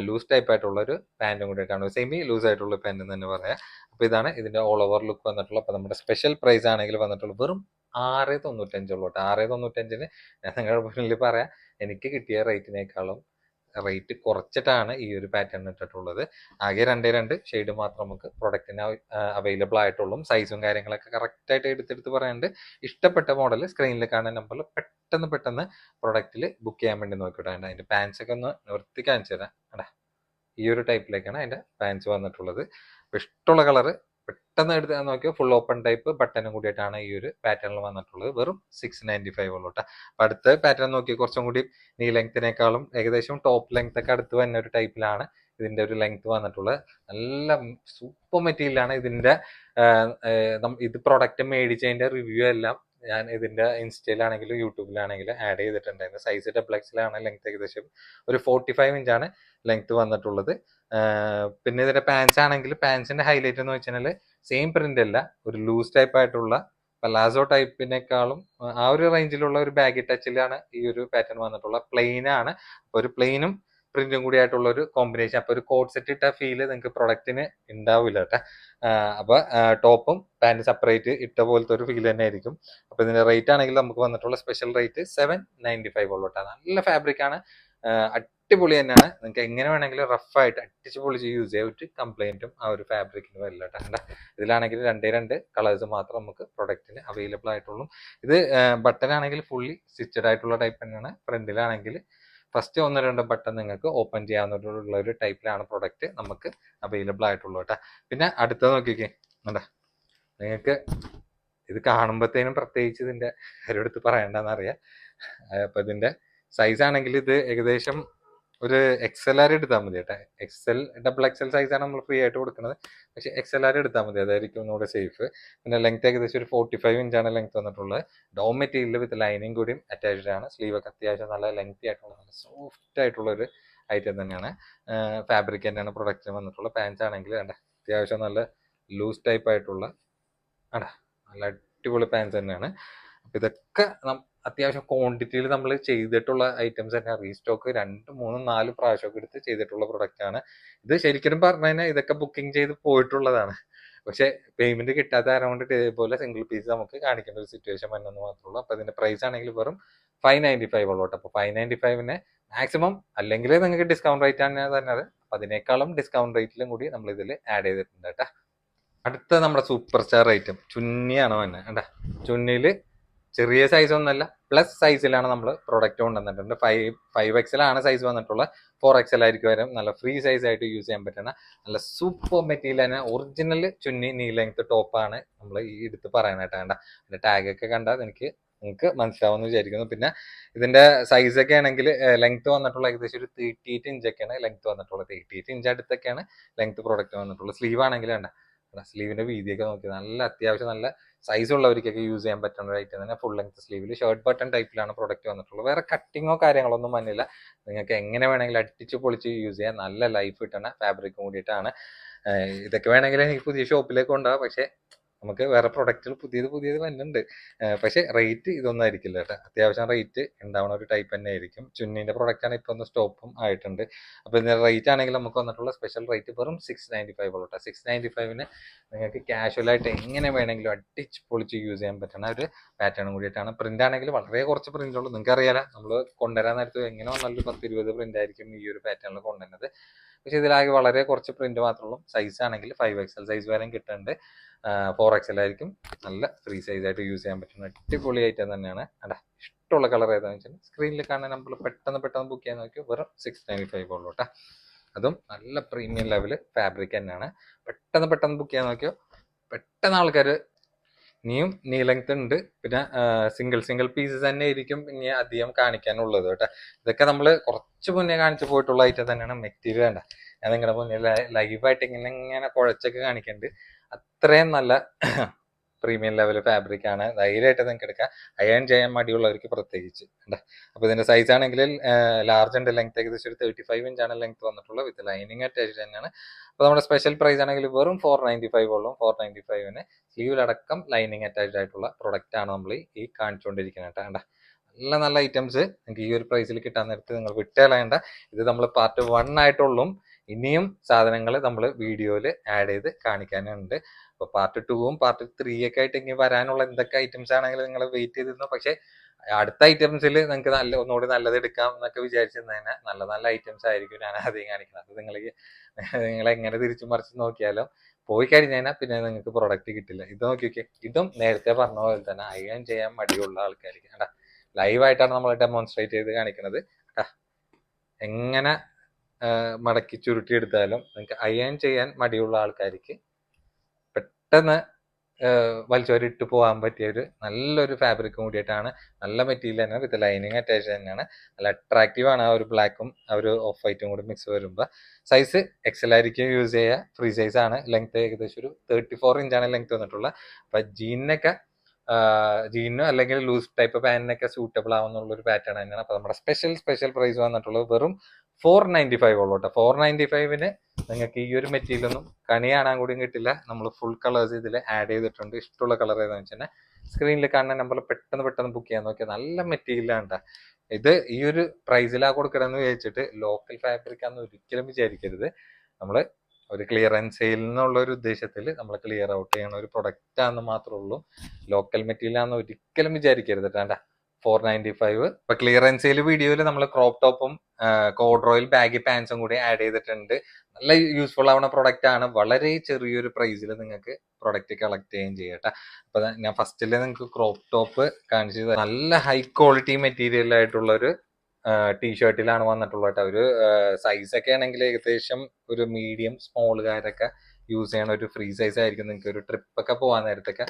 ലൂസ് ടൈപ്പ് ആയിട്ടുള്ള ഒരു പാൻറ്റും കൂടിയിട്ടാണ്. സെമി ലൂസ് ആയിട്ടുള്ള പാൻറ് തന്നെ പറയാം. അപ്പോൾ ഇതാണ് ഇതിന്റെ ഓൾ ഓവർ ലുക്ക് വന്നിട്ടുള്ളത്. അപ്പോൾ നമ്മുടെ സ്പെഷ്യൽ പ്രൈസ് ആണെങ്കിൽ വന്നിട്ടുള്ളത് വെറും 695 ഉള്ളൂ. 695ന് ഞാൻ നിങ്ങളുടെ മുന്നിൽ പറയാം, എനിക്ക് കിട്ടിയ റേറ്റിനേക്കാളും റേറ്റ് കുറച്ചിട്ടാണ് ഈ ഒരു പാറ്റേൺ ഇട്ടിട്ടുള്ളത്. ആകെ 2 ഷെയ്ഡ് മാത്രം നമുക്ക് പ്രൊഡക്റ്റിന് അവൈലബിൾ ആയിട്ടുള്ളൂ. സൈസും കാര്യങ്ങളൊക്കെ കറക്റ്റ് ആയിട്ട് എടുത്തെടുത്ത് പറയാനുണ്ട്. ഇഷ്ടപ്പെട്ട മോഡൽ സ്ക്രീനിൽ കാണുന്ന നമ്പറിൽ പെട്ടെന്ന് പ്രൊഡക്റ്റിൽ ബുക്ക് ചെയ്യാൻ വേണ്ടി നോക്കിയിട്ട് അതിന്റെ പാൻസ് ഒക്കെ ഒന്ന് നിർത്തി കാണിച്ചു തരാം. അടാ ഈ ഒരു ടൈപ്പിലേക്കാണ് അതിന്റെ പാൻസ് വന്നിട്ടുള്ളത്. ഇഷ്ടമുള്ള കളറ് പെട്ടെന്ന് എടുത്ത് നോക്കിയാൽ ഫുൾ ഓപ്പൺ ടൈപ്പ് ബട്ടനും കൂടിയിട്ടാണ് ഈ ഒരു പാറ്റേണിൽ വന്നിട്ടുള്ളത്. വെറും 695 ഉള്ളൂ കേട്ടോ. അപ്പൊ അടുത്ത പാറ്റേൺ നോക്കി കുറച്ചും കൂടി നീ ലെങ്ത്തിനേക്കാളും ഏകദേശം ടോപ്പ് ലെങ്ത് ഒക്കെ അടുത്ത് തന്നെ ഒരു ടൈപ്പിലാണ് ഇതിന്റെ ഒരു ലെങ്ത് വന്നിട്ടുള്ളത്. നല്ല സൂപ്പർ മെറ്റീരിയലാണ് ഇതിന്റെ. ഇത് പ്രൊഡക്റ്റ് മേടിച്ചതിന്റെ റിവ്യൂ എല്ലാം ഞാൻ ഇതിന്റെ ഇൻസ്റ്റയിലാണെങ്കിലും യൂട്യൂബിലാണെങ്കിലും ആഡ് ചെയ്തിട്ടുണ്ടായിരുന്നു. സൈസ് XXL ആണ്. ലെങ്ത് ഏകദേശം ഒരു 45 ഇഞ്ചാണ് ലെങ്ത് വന്നിട്ടുള്ളത്. പിന്നെ ഇതിന്റെ പാൻസ് ആണെങ്കിൽ പാൻസിന്റെ ഹൈലൈറ്റ് എന്ന് വെച്ചാൽ സെയിം പ്രിന്റ് അല്ല, ഒരു ലൂസ് ടൈപ്പ് ആയിട്ടുള്ള പലാസോ ടൈപ്പിനേക്കാളും ആ ഒരു റേഞ്ചിലുള്ള ഒരു ബാഗി ടച്ചിലാണ് ഈ ഒരു പാറ്റേൺ വന്നിട്ടുള്ളത്. പ്ലെയിൻ ആണ്. അപ്പൊ ഒരു പ്ലെയിനും പ്രിന്റും കൂടി ആയിട്ടുള്ള ഒരു കോമ്പിനേഷൻ. അപ്പൊ ഒരു കോഡ് സെറ്റ് ഇട്ട ഫീല് നിങ്ങൾക്ക് പ്രൊഡക്റ്റിന് ഉണ്ടാവില്ല കേട്ടോ. അപ്പൊ ടോപ്പും പാന്റ് സെപ്പറേറ്റ് ഇട്ട പോലത്തെ ഒരു ഫീൽ തന്നെ ആയിരിക്കും. അപ്പൊ ഇതിന്റെ റേറ്റ് ആണെങ്കിൽ നമുക്ക് വന്നിട്ടുള്ള സ്പെഷ്യൽ റേറ്റ് 795 ഉള്ളൂ കേട്ടോ. നല്ല ഫാബ്രിക് ആണ്. അടിപൊളി തന്നെയാണ്. നിങ്ങൾക്ക് എങ്ങനെ വേണമെങ്കിലും റഫായിട്ട് അടിച്ച് പൊളിച്ച് യൂസ് ചെയ്യാൻ ഒരു കംപ്ലൈന്റും ആ ഒരു ഫാബ്രിക്കിന് വരില്ല കേട്ടോ. ഇതിലാണെങ്കിൽ 2 കളേഴ്സ് മാത്രം നമുക്ക് പ്രൊഡക്റ്റിന് അവൈലബിൾ ആയിട്ടുള്ളൂ. ഇത് ബട്ടൺ ആണെങ്കിൽ ഫുള്ളി സ്റ്റിച്ചഡ് ആയിട്ടുള്ള ടൈപ്പ് തന്നെയാണ്. ഫ്രണ്ടിലാണെങ്കിൽ ഫസ്റ്റ് 1-2 ബട്ടൺ നിങ്ങൾക്ക് ഓപ്പൺ ചെയ്യാവുന്ന ഒരു ടൈപ്പിലാണ് പ്രൊഡക്റ്റ് നമുക്ക് അവൈലബിൾ ആയിട്ടുള്ളൂ കേട്ടോ. പിന്നെ അടുത്തത് നോക്കിക്കേ, എന്താ നിങ്ങൾക്ക് ഇത് കാണുമ്പോഴത്തേനും പ്രത്യേകിച്ച് ഇതിന്റെ കാര്യം എടുത്ത് പറയണ്ടെന്നറിയാം. അപ്പൊ ഇതിന്റെ സൈസ് ആണെങ്കിൽ ഇത് ഏകദേശം ഒരു XLR എടുത്താൽ മതി കേട്ടോ. XXL സൈസാണ് നമ്മൾ ഫ്രീ ആയിട്ട് കൊടുക്കുന്നത്. പക്ഷെ XLR എടുത്താൽ മതി, അതായിരിക്കും ഒന്നുകൂടെ സേഫ്. പിന്നെ ലെങ്ത് ഏകദേശം ഒരു 45 ഇഞ്ചാണ് ലെങ്ത് വന്നിട്ടുള്ളത്. ഡോം മെറ്റീരിയൽ വിത്ത് ലൈനിങ് കൂടിയും അറ്റാച്ച്ഡ് ആണ്. സ്ലീവ് ഒക്കെ അത്യാവശ്യം നല്ല ലെങ്തി ആയിട്ടുള്ള നല്ല സോഫ്റ്റ് ആയിട്ടുള്ള ഒരു ഐറ്റം തന്നെയാണ്. ഫാബ്രിക് തന്നെയാണ് പ്രൊഡക്റ്റിന് വന്നിട്ടുള്ളത്. പാൻസ് ആണെങ്കിൽ അത്യാവശ്യം നല്ല ലൂസ് ടൈപ്പ് ആയിട്ടുള്ള നല്ല അടിപൊളി പാൻസ് തന്നെയാണ്. അപ്പൊ ഇതൊക്കെ അത്യാവശ്യം ക്വാണ്ടിറ്റിയിൽ നമ്മൾ ചെയ്തിട്ടുള്ള ഐറ്റംസ് തന്നെ. റീസ്റ്റോക്ക് 2, 3, 4 പ്രാവശ്യമൊക്കെ എടുത്ത് ചെയ്തിട്ടുള്ള പ്രൊഡക്റ്റ് ആണ് ഇത്. ശരിക്കും പറഞ്ഞു കഴിഞ്ഞാൽ ഇതൊക്കെ ബുക്കിംഗ് ചെയ്ത് പോയിട്ടുള്ളതാണ്. പക്ഷെ പേയ്മെന്റ് കിട്ടാത്ത കാരണം കൊണ്ടിട്ട് ഇതേപോലെ സിംഗിൾ പീസ് നമുക്ക് കാണിക്കേണ്ട ഒരു സിറ്റുവേഷൻ വന്നെന്ന് മാത്രമേ ഉള്ളൂ. അപ്പൊ ഇതിന്റെ പ്രൈസ് ആണെങ്കിൽ വെറും 595 ഉള്ളൂ. അപ്പൊ 595 മാക്സിമം അല്ലെങ്കിൽ നിങ്ങൾക്ക് ഡിസ്കൗണ്ട് റേറ്റ് ആണ് തന്നെ. അപ്പൊ അതിനേക്കാളും ഡിസ്കൗണ്ട് റേറ്റിലും കൂടി നമ്മൾ ഇതിൽ ആഡ് ചെയ്തിട്ടുണ്ട് കേട്ടാ. അടുത്ത നമ്മുടെ സൂപ്പർ സ്റ്റാർ ഐറ്റം ചുന്നിയാണ് തന്നെ കേട്ടാ. ചുന്നിയില് ചെറിയ സൈസ് ഒന്നല്ല, പ്ലസ് സൈസിലാണ് നമ്മൾ പ്രൊഡക്റ്റ് കൊണ്ടുവന്നിട്ടുണ്ട്. 5XL ആണ് സൈസ് വന്നിട്ടുള്ളത്. 4XL ആയിരിക്കും വരും. നല്ല ഫ്രീ സൈസ് ആയിട്ട് യൂസ് ചെയ്യാൻ പറ്റുന്ന നല്ല സൂപ്പർ മെറ്റീരിയൽ തന്നെ. ഒറിജിനൽ ചുന്നി നീ ലെങ്ത് ടോപ്പാണ് നമ്മൾ ഈ എടുത്ത് പറയാനായിട്ട്. വേണ്ട അതിന്റെ ടാഗ് ഒക്കെ കണ്ടാൽ നിങ്ങൾക്ക് മനസ്സിലാവുമെന്ന് വിചാരിക്കുന്നു. പിന്നെ ഇതിന്റെ സൈസ് ഒക്കെ ആണെങ്കിൽ ലെങ്ത് വന്നിട്ടുള്ള ഏകദേശം ഒരു 38 ഇഞ്ചൊക്കെയാണ് ലെങ്ത് വന്നിട്ടുള്ളത്. 38 ഇഞ്ച് അടുത്തൊക്കെയാണ് ലെങ്ത് പ്രൊഡക്റ്റ് വന്നിട്ടുള്ളത്. സ്ലീവ് ആണെങ്കിൽ വേണ്ട സ്ലീവിന്റെ വീതിയൊക്കെ നോക്കി നല്ല അത്യാവശ്യം നല്ല സൈസ് ഉള്ളവർക്കൊക്കെ യൂസ് ചെയ്യാൻ പറ്റുന്ന ഒരു ഐറ്റം തന്നെ. ഫുൾ ലെങ്ത് സ്ലീവിൽ ഷർട്ട് ബട്ടൺ ടൈപ്പിലാണ് പ്രൊഡക്റ്റ് വന്നിട്ടുള്ളത്. വേറെ കട്ടിങ്ങോ കാര്യങ്ങളൊന്നും വന്നില്ല. നിങ്ങൾക്ക് എങ്ങനെ വേണമെങ്കിലും അടിച്ച് പൊളിച്ച് യൂസ് ചെയ്യാൻ നല്ല ലൈഫ് കിട്ടുന്ന ഫാബ്രിക് കൂടിയിട്ടാണ്. ഇതൊക്കെ വേണമെങ്കിൽ എനിക്ക് പുതിയ ഷോപ്പിലേക്ക് ഉണ്ടാവും. പക്ഷെ നമുക്ക് വേറെ പ്രൊഡക്റ്റുകൾ പുതിയത് വരുന്നുണ്ട്. പക്ഷെ റേറ്റ് ഇതൊന്നും ആയിരിക്കില്ല കേട്ടോ. അത്യാവശ്യം റേറ്റ് ഉണ്ടാവുന്ന ഒരു ടൈപ്പ് തന്നെ ആയിരിക്കും. ചുന്നിന്റെ പ്രൊഡക്റ്റ് ആണ് ഇപ്പൊ ഒന്ന് സ്റ്റോപ്പും ആയിട്ടുണ്ട്. അപ്പൊ ഇതിന്റെ റേറ്റ് ആണെങ്കിൽ നമുക്ക് വന്നിട്ടുള്ള സ്പെഷ്യൽ റേറ്റ് വെറും 695 ഉള്ളൂ കേട്ടോ. 695 നിങ്ങൾക്ക് കാഷ്വൽ ആയിട്ട് എങ്ങനെ വേണമെങ്കിലും അടിച്ച് പൊളിച്ച് യൂസ് ചെയ്യാൻ പറ്റുന്ന ഒരു പാറ്റേൺ കൂടിയിട്ടാണ്. പ്രിന്റ് ആണെങ്കിൽ വളരെ കുറച്ച് പ്രിന്റ് ഉള്ളൂ. നിങ്ങൾക്ക് അറിയാലോ നമ്മൾ കൊണ്ടുവരാൻ നേരത്ത് എങ്ങനെ വന്നാലും 10-20 പ്രിന്റ് ആയിരിക്കും ഈ ഒരു പാറ്റേണിൽ കൊണ്ടുവരുന്നത്. പക്ഷെ ഇതിലാകെ വളരെ കുറച്ച് പ്രിന്റ് മാത്രമേ ഉള്ളൂ. സൈസ് ആണെങ്കിൽ 5XL സൈസ് വരെയും കിട്ടുന്നുണ്ട്. 4XL ആയിരിക്കും. നല്ല ഫ്രീ സൈസ് ആയിട്ട് യൂസ് ചെയ്യാൻ പറ്റുന്ന അടിപൊളി ഐറ്റം തന്നെയാണ്. അല്ല ഇഷ്ടമുള്ള കളർ ഏതാണെന്ന് വെച്ചാൽ സ്ക്രീനിൽ കാണാൻ നമ്മൾ പെട്ടെന്ന് ബുക്ക് ചെയ്യാൻ നോക്കിയോ വെറും 695 ഉള്ളൂ കേട്ടോ. അതും നല്ല പ്രീമിയം ലെവൽ ഫാബ്രിക് തന്നെയാണ്. പെട്ടെന്ന് ബുക്ക് ചെയ്യാൻ നോക്കിയോ പെട്ടെന്ന് ആൾക്കാർ ഇനിയും നീ ലെങ്ത് ഉണ്ട്. പിന്നെ സിംഗിൾ പീസസ് തന്നെ ആയിരിക്കും ഇനി അധികം കാണിക്കാനുള്ളത് കേട്ടോ. ഇതൊക്കെ നമ്മൾ കുറച്ച് മുന്നേ കാണിച്ചു പോയിട്ടുള്ള ഐറ്റം തന്നെയാണ്. മെറ്റീരിയൽ വേണ്ട ഞാൻ നിങ്ങളുടെ മുന്നിൽ ലൈവായിട്ട് ഇങ്ങനെ കുഴച്ചൊക്കെ കാണിക്കുന്നുണ്ട്. അത്രയും നല്ല പ്രീമിയം ലെവൽ ഫാബ്രിക് ആണ്. ധൈര്യമായിട്ട് നിങ്ങൾക്ക് എടുക്കാം. അയൺ ചെയ്യാൻ മടിയുള്ളവർക്ക് പ്രത്യേകിച്ച് ഉണ്ട്. അപ്പൊ ഇതിന്റെ സൈസ് ആണെങ്കിൽ ലാർജ് ഉണ്ട്. ലെങ്ത് ഏകദേശം ഒരു 35 ഇഞ്ചാണ് ലെങ്ത് വന്നിട്ടുള്ളത്. വിത്ത് ലൈനിങ് അറ്റാച്ച്ഡ് തന്നെയാണ്. അപ്പൊ നമ്മുടെ സ്പെഷ്യൽ പ്രൈസ് ആണെങ്കിൽ വെറും 495 ഉള്ളൂ. 495 സ്ലീവിലടക്കം ലൈനിങ് അറ്റാച്ച്ഡ് ആയിട്ടുള്ള പ്രൊഡക്റ്റ് ആണ് നമ്മൾ ഈ കാണിച്ചുകൊണ്ടിരിക്കുന്നത് കേട്ടോ. നല്ല ഐറ്റംസ് നിങ്ങൾക്ക് ഈ ഒരു പ്രൈസിൽ കിട്ടാൻ നേരത്ത് നിങ്ങൾ വിട്ടുകളയണ്ട. ഇത് നമ്മൾ പാർട്ട് 1 ആയിട്ടുള്ളൂ. ഇനിയും സാധനങ്ങൾ നമ്മൾ വീഡിയോയിൽ ആഡ് ചെയ്ത് കാണിക്കാനുണ്ട്. അപ്പൊ പാർട്ട് 2ഉം പാർട്ട് 3 ഒക്കെ ആയിട്ട് ഇനി വരാനുള്ള എന്തൊക്കെ ഐറ്റംസ് ആണെങ്കിലും നിങ്ങൾ വെയിറ്റ് ചെയ്തിരുന്നു. പക്ഷെ അടുത്ത ഐറ്റംസിൽ നിങ്ങൾക്ക് ഒന്നുകൂടി നല്ലത് എടുക്കാം എന്നൊക്കെ വിചാരിച്ചിരുന്നതിന് നല്ല ഐറ്റംസ് ആയിരിക്കും ഞാൻ ആദ്യം കാണിക്കുന്നത്. അത് നിങ്ങൾ എങ്ങനെ തിരിച്ചു മറിച്ച് നോക്കിയാലും പോയി കഴിഞ്ഞാൽ പിന്നെ നിങ്ങൾക്ക് പ്രൊഡക്റ്റ് കിട്ടില്ല. ഇത് നോക്കിയൊക്കെ ഇതും നേരത്തെ പറഞ്ഞ പോലെ തന്നെ അയൺ ചെയ്യാൻ മടിയുള്ള ആൾക്കാർക്ക് കേട്ടാ ലൈവായിട്ടാണ് നമ്മൾ ഡെമോൺസ്ട്രേറ്റ് ചെയ്ത് കാണിക്കുന്നത്. എങ്ങനെ മടക്കി ചുരുട്ടിയെടുത്താലും നിങ്ങൾക്ക് അയൺ ചെയ്യാൻ മടിയുള്ള ആൾക്കാർക്ക് പെട്ടെന്ന് വലിച്ചോരിട്ട് പോകാൻ പറ്റിയ ഒരു നല്ലൊരു ഫാബ്രിക് കൂടിയിട്ടാണ്. നല്ല മെറ്റീരിയൽ തന്നെ വിത്ത് ലൈനിങ് അറ്റാച്ച് തന്നെയാണ്. നല്ല അട്രാക്റ്റീവ് ആണ്. ആ ഒരു ബ്ലാക്കും ആ ഒരു ഓഫ് വൈറ്റും കൂടി മിക്സ് വരുമ്പോൾ. സൈസ് XL ആയിരിക്കും യൂസ് ചെയ്യുക. ഫ്രീ സൈസ് ആണ്. ലെങ്ത് ഏകദേശം ഒരു 34 ഇഞ്ചാണ് ലെങ്ത് വന്നിട്ടുള്ളത്. അപ്പൊ ജീനിനോ അല്ലെങ്കിൽ ലൂസ് ടൈപ്പ് പാനിനൊക്കെ സൂട്ടബിൾ ആവുന്നുള്ള ഒരു പാറ്റേൺ തന്നെയാണ്. അപ്പൊ നമ്മുടെ സ്പെഷ്യൽ പ്രൈസ് വന്നിട്ടുള്ളത് വെറും 495 ഉള്ളൂ കേട്ടോ. 495 നിങ്ങൾക്ക് ഈ ഒരു മെറ്റീരിയൽ ഒന്നും കണി കാണാൻ കൂടിയും കിട്ടില്ല. നമ്മൾ ഫുൾ കളേഴ്സ് ഇതിൽ ആഡ് ചെയ്തിട്ടുണ്ട്. ഇഷ്ടമുള്ള കളർ ഏതാണെന്ന് വെച്ചാൽ സ്ക്രീനിൽ കാണുന്ന നമ്പറിൽ പെട്ടെന്ന് ബുക്ക് ചെയ്യാൻ നോക്കിയാൽ നല്ല മെറ്റീരിയലാണ്. ഇത് ഈ ഒരു പ്രൈസിലാ കൊടുക്കണമെന്ന് വിചാരിച്ചിട്ട് ലോക്കൽ ഫാബ്രിക് ആണെന്ന് ഒരിക്കലും വിചാരിക്കരുത്. നമ്മൾ ഒരു ക്ലിയറൻസ് സെയിൽ എന്നുള്ള ഒരു ഉദ്ദേശത്തിൽ നമ്മൾ ക്ലിയർ ഔട്ട് ചെയ്യണ ഒരു പ്രൊഡക്റ്റ് ആണെന്ന് മാത്രമേ ഉള്ളൂ. ലോക്കൽ മെറ്റീരിയൽ ആണെന്ന് ഒരിക്കലും വിചാരിക്കരുത് കേട്ടാ. 495. ഇപ്പൊ ക്ലിയറൻസ് സെയിൽ വീഡിയോയിൽ നമ്മൾ ക്രോപ്പ് ടോപ്പും കോഡ്രോയിൽ ബാഗി പാൻസും കൂടി ആഡ് ചെയ്തിട്ടുണ്ട്. നല്ല യൂസ്ഫുൾ ആവുന്ന പ്രൊഡക്റ്റ് ആണ്. വളരെ ചെറിയൊരു പ്രൈസിൽ നിങ്ങൾക്ക് പ്രൊഡക്റ്റ് കളക്ട് ചെയ്യുകയും ചെയ്യട്ടെ. അപ്പൊ ഞാൻ ഫസ്റ്റിൽ നിങ്ങൾക്ക് ക്രോപ്പ് ടോപ്പ് കാണിച്ചത് നല്ല ഹൈ ക്വാളിറ്റി മെറ്റീരിയൽ ആയിട്ടുള്ള ഒരു ടീഷർട്ടിലാണ് വന്നിട്ടുള്ളത് കേട്ടോ. ഒരു സൈസ് ഒക്കെ ആണെങ്കിൽ ഏകദേശം ഒരു മീഡിയം സ്മോളുകാരൊക്കെ യൂസ് ചെയ്യണ ഒരു ഫ്രീ സൈസ് ആയിരിക്കും. നിങ്ങൾക്ക് ഒരു ട്രിപ്പ് ഒക്കെ പോകാൻ നേരത്തൊക്കെ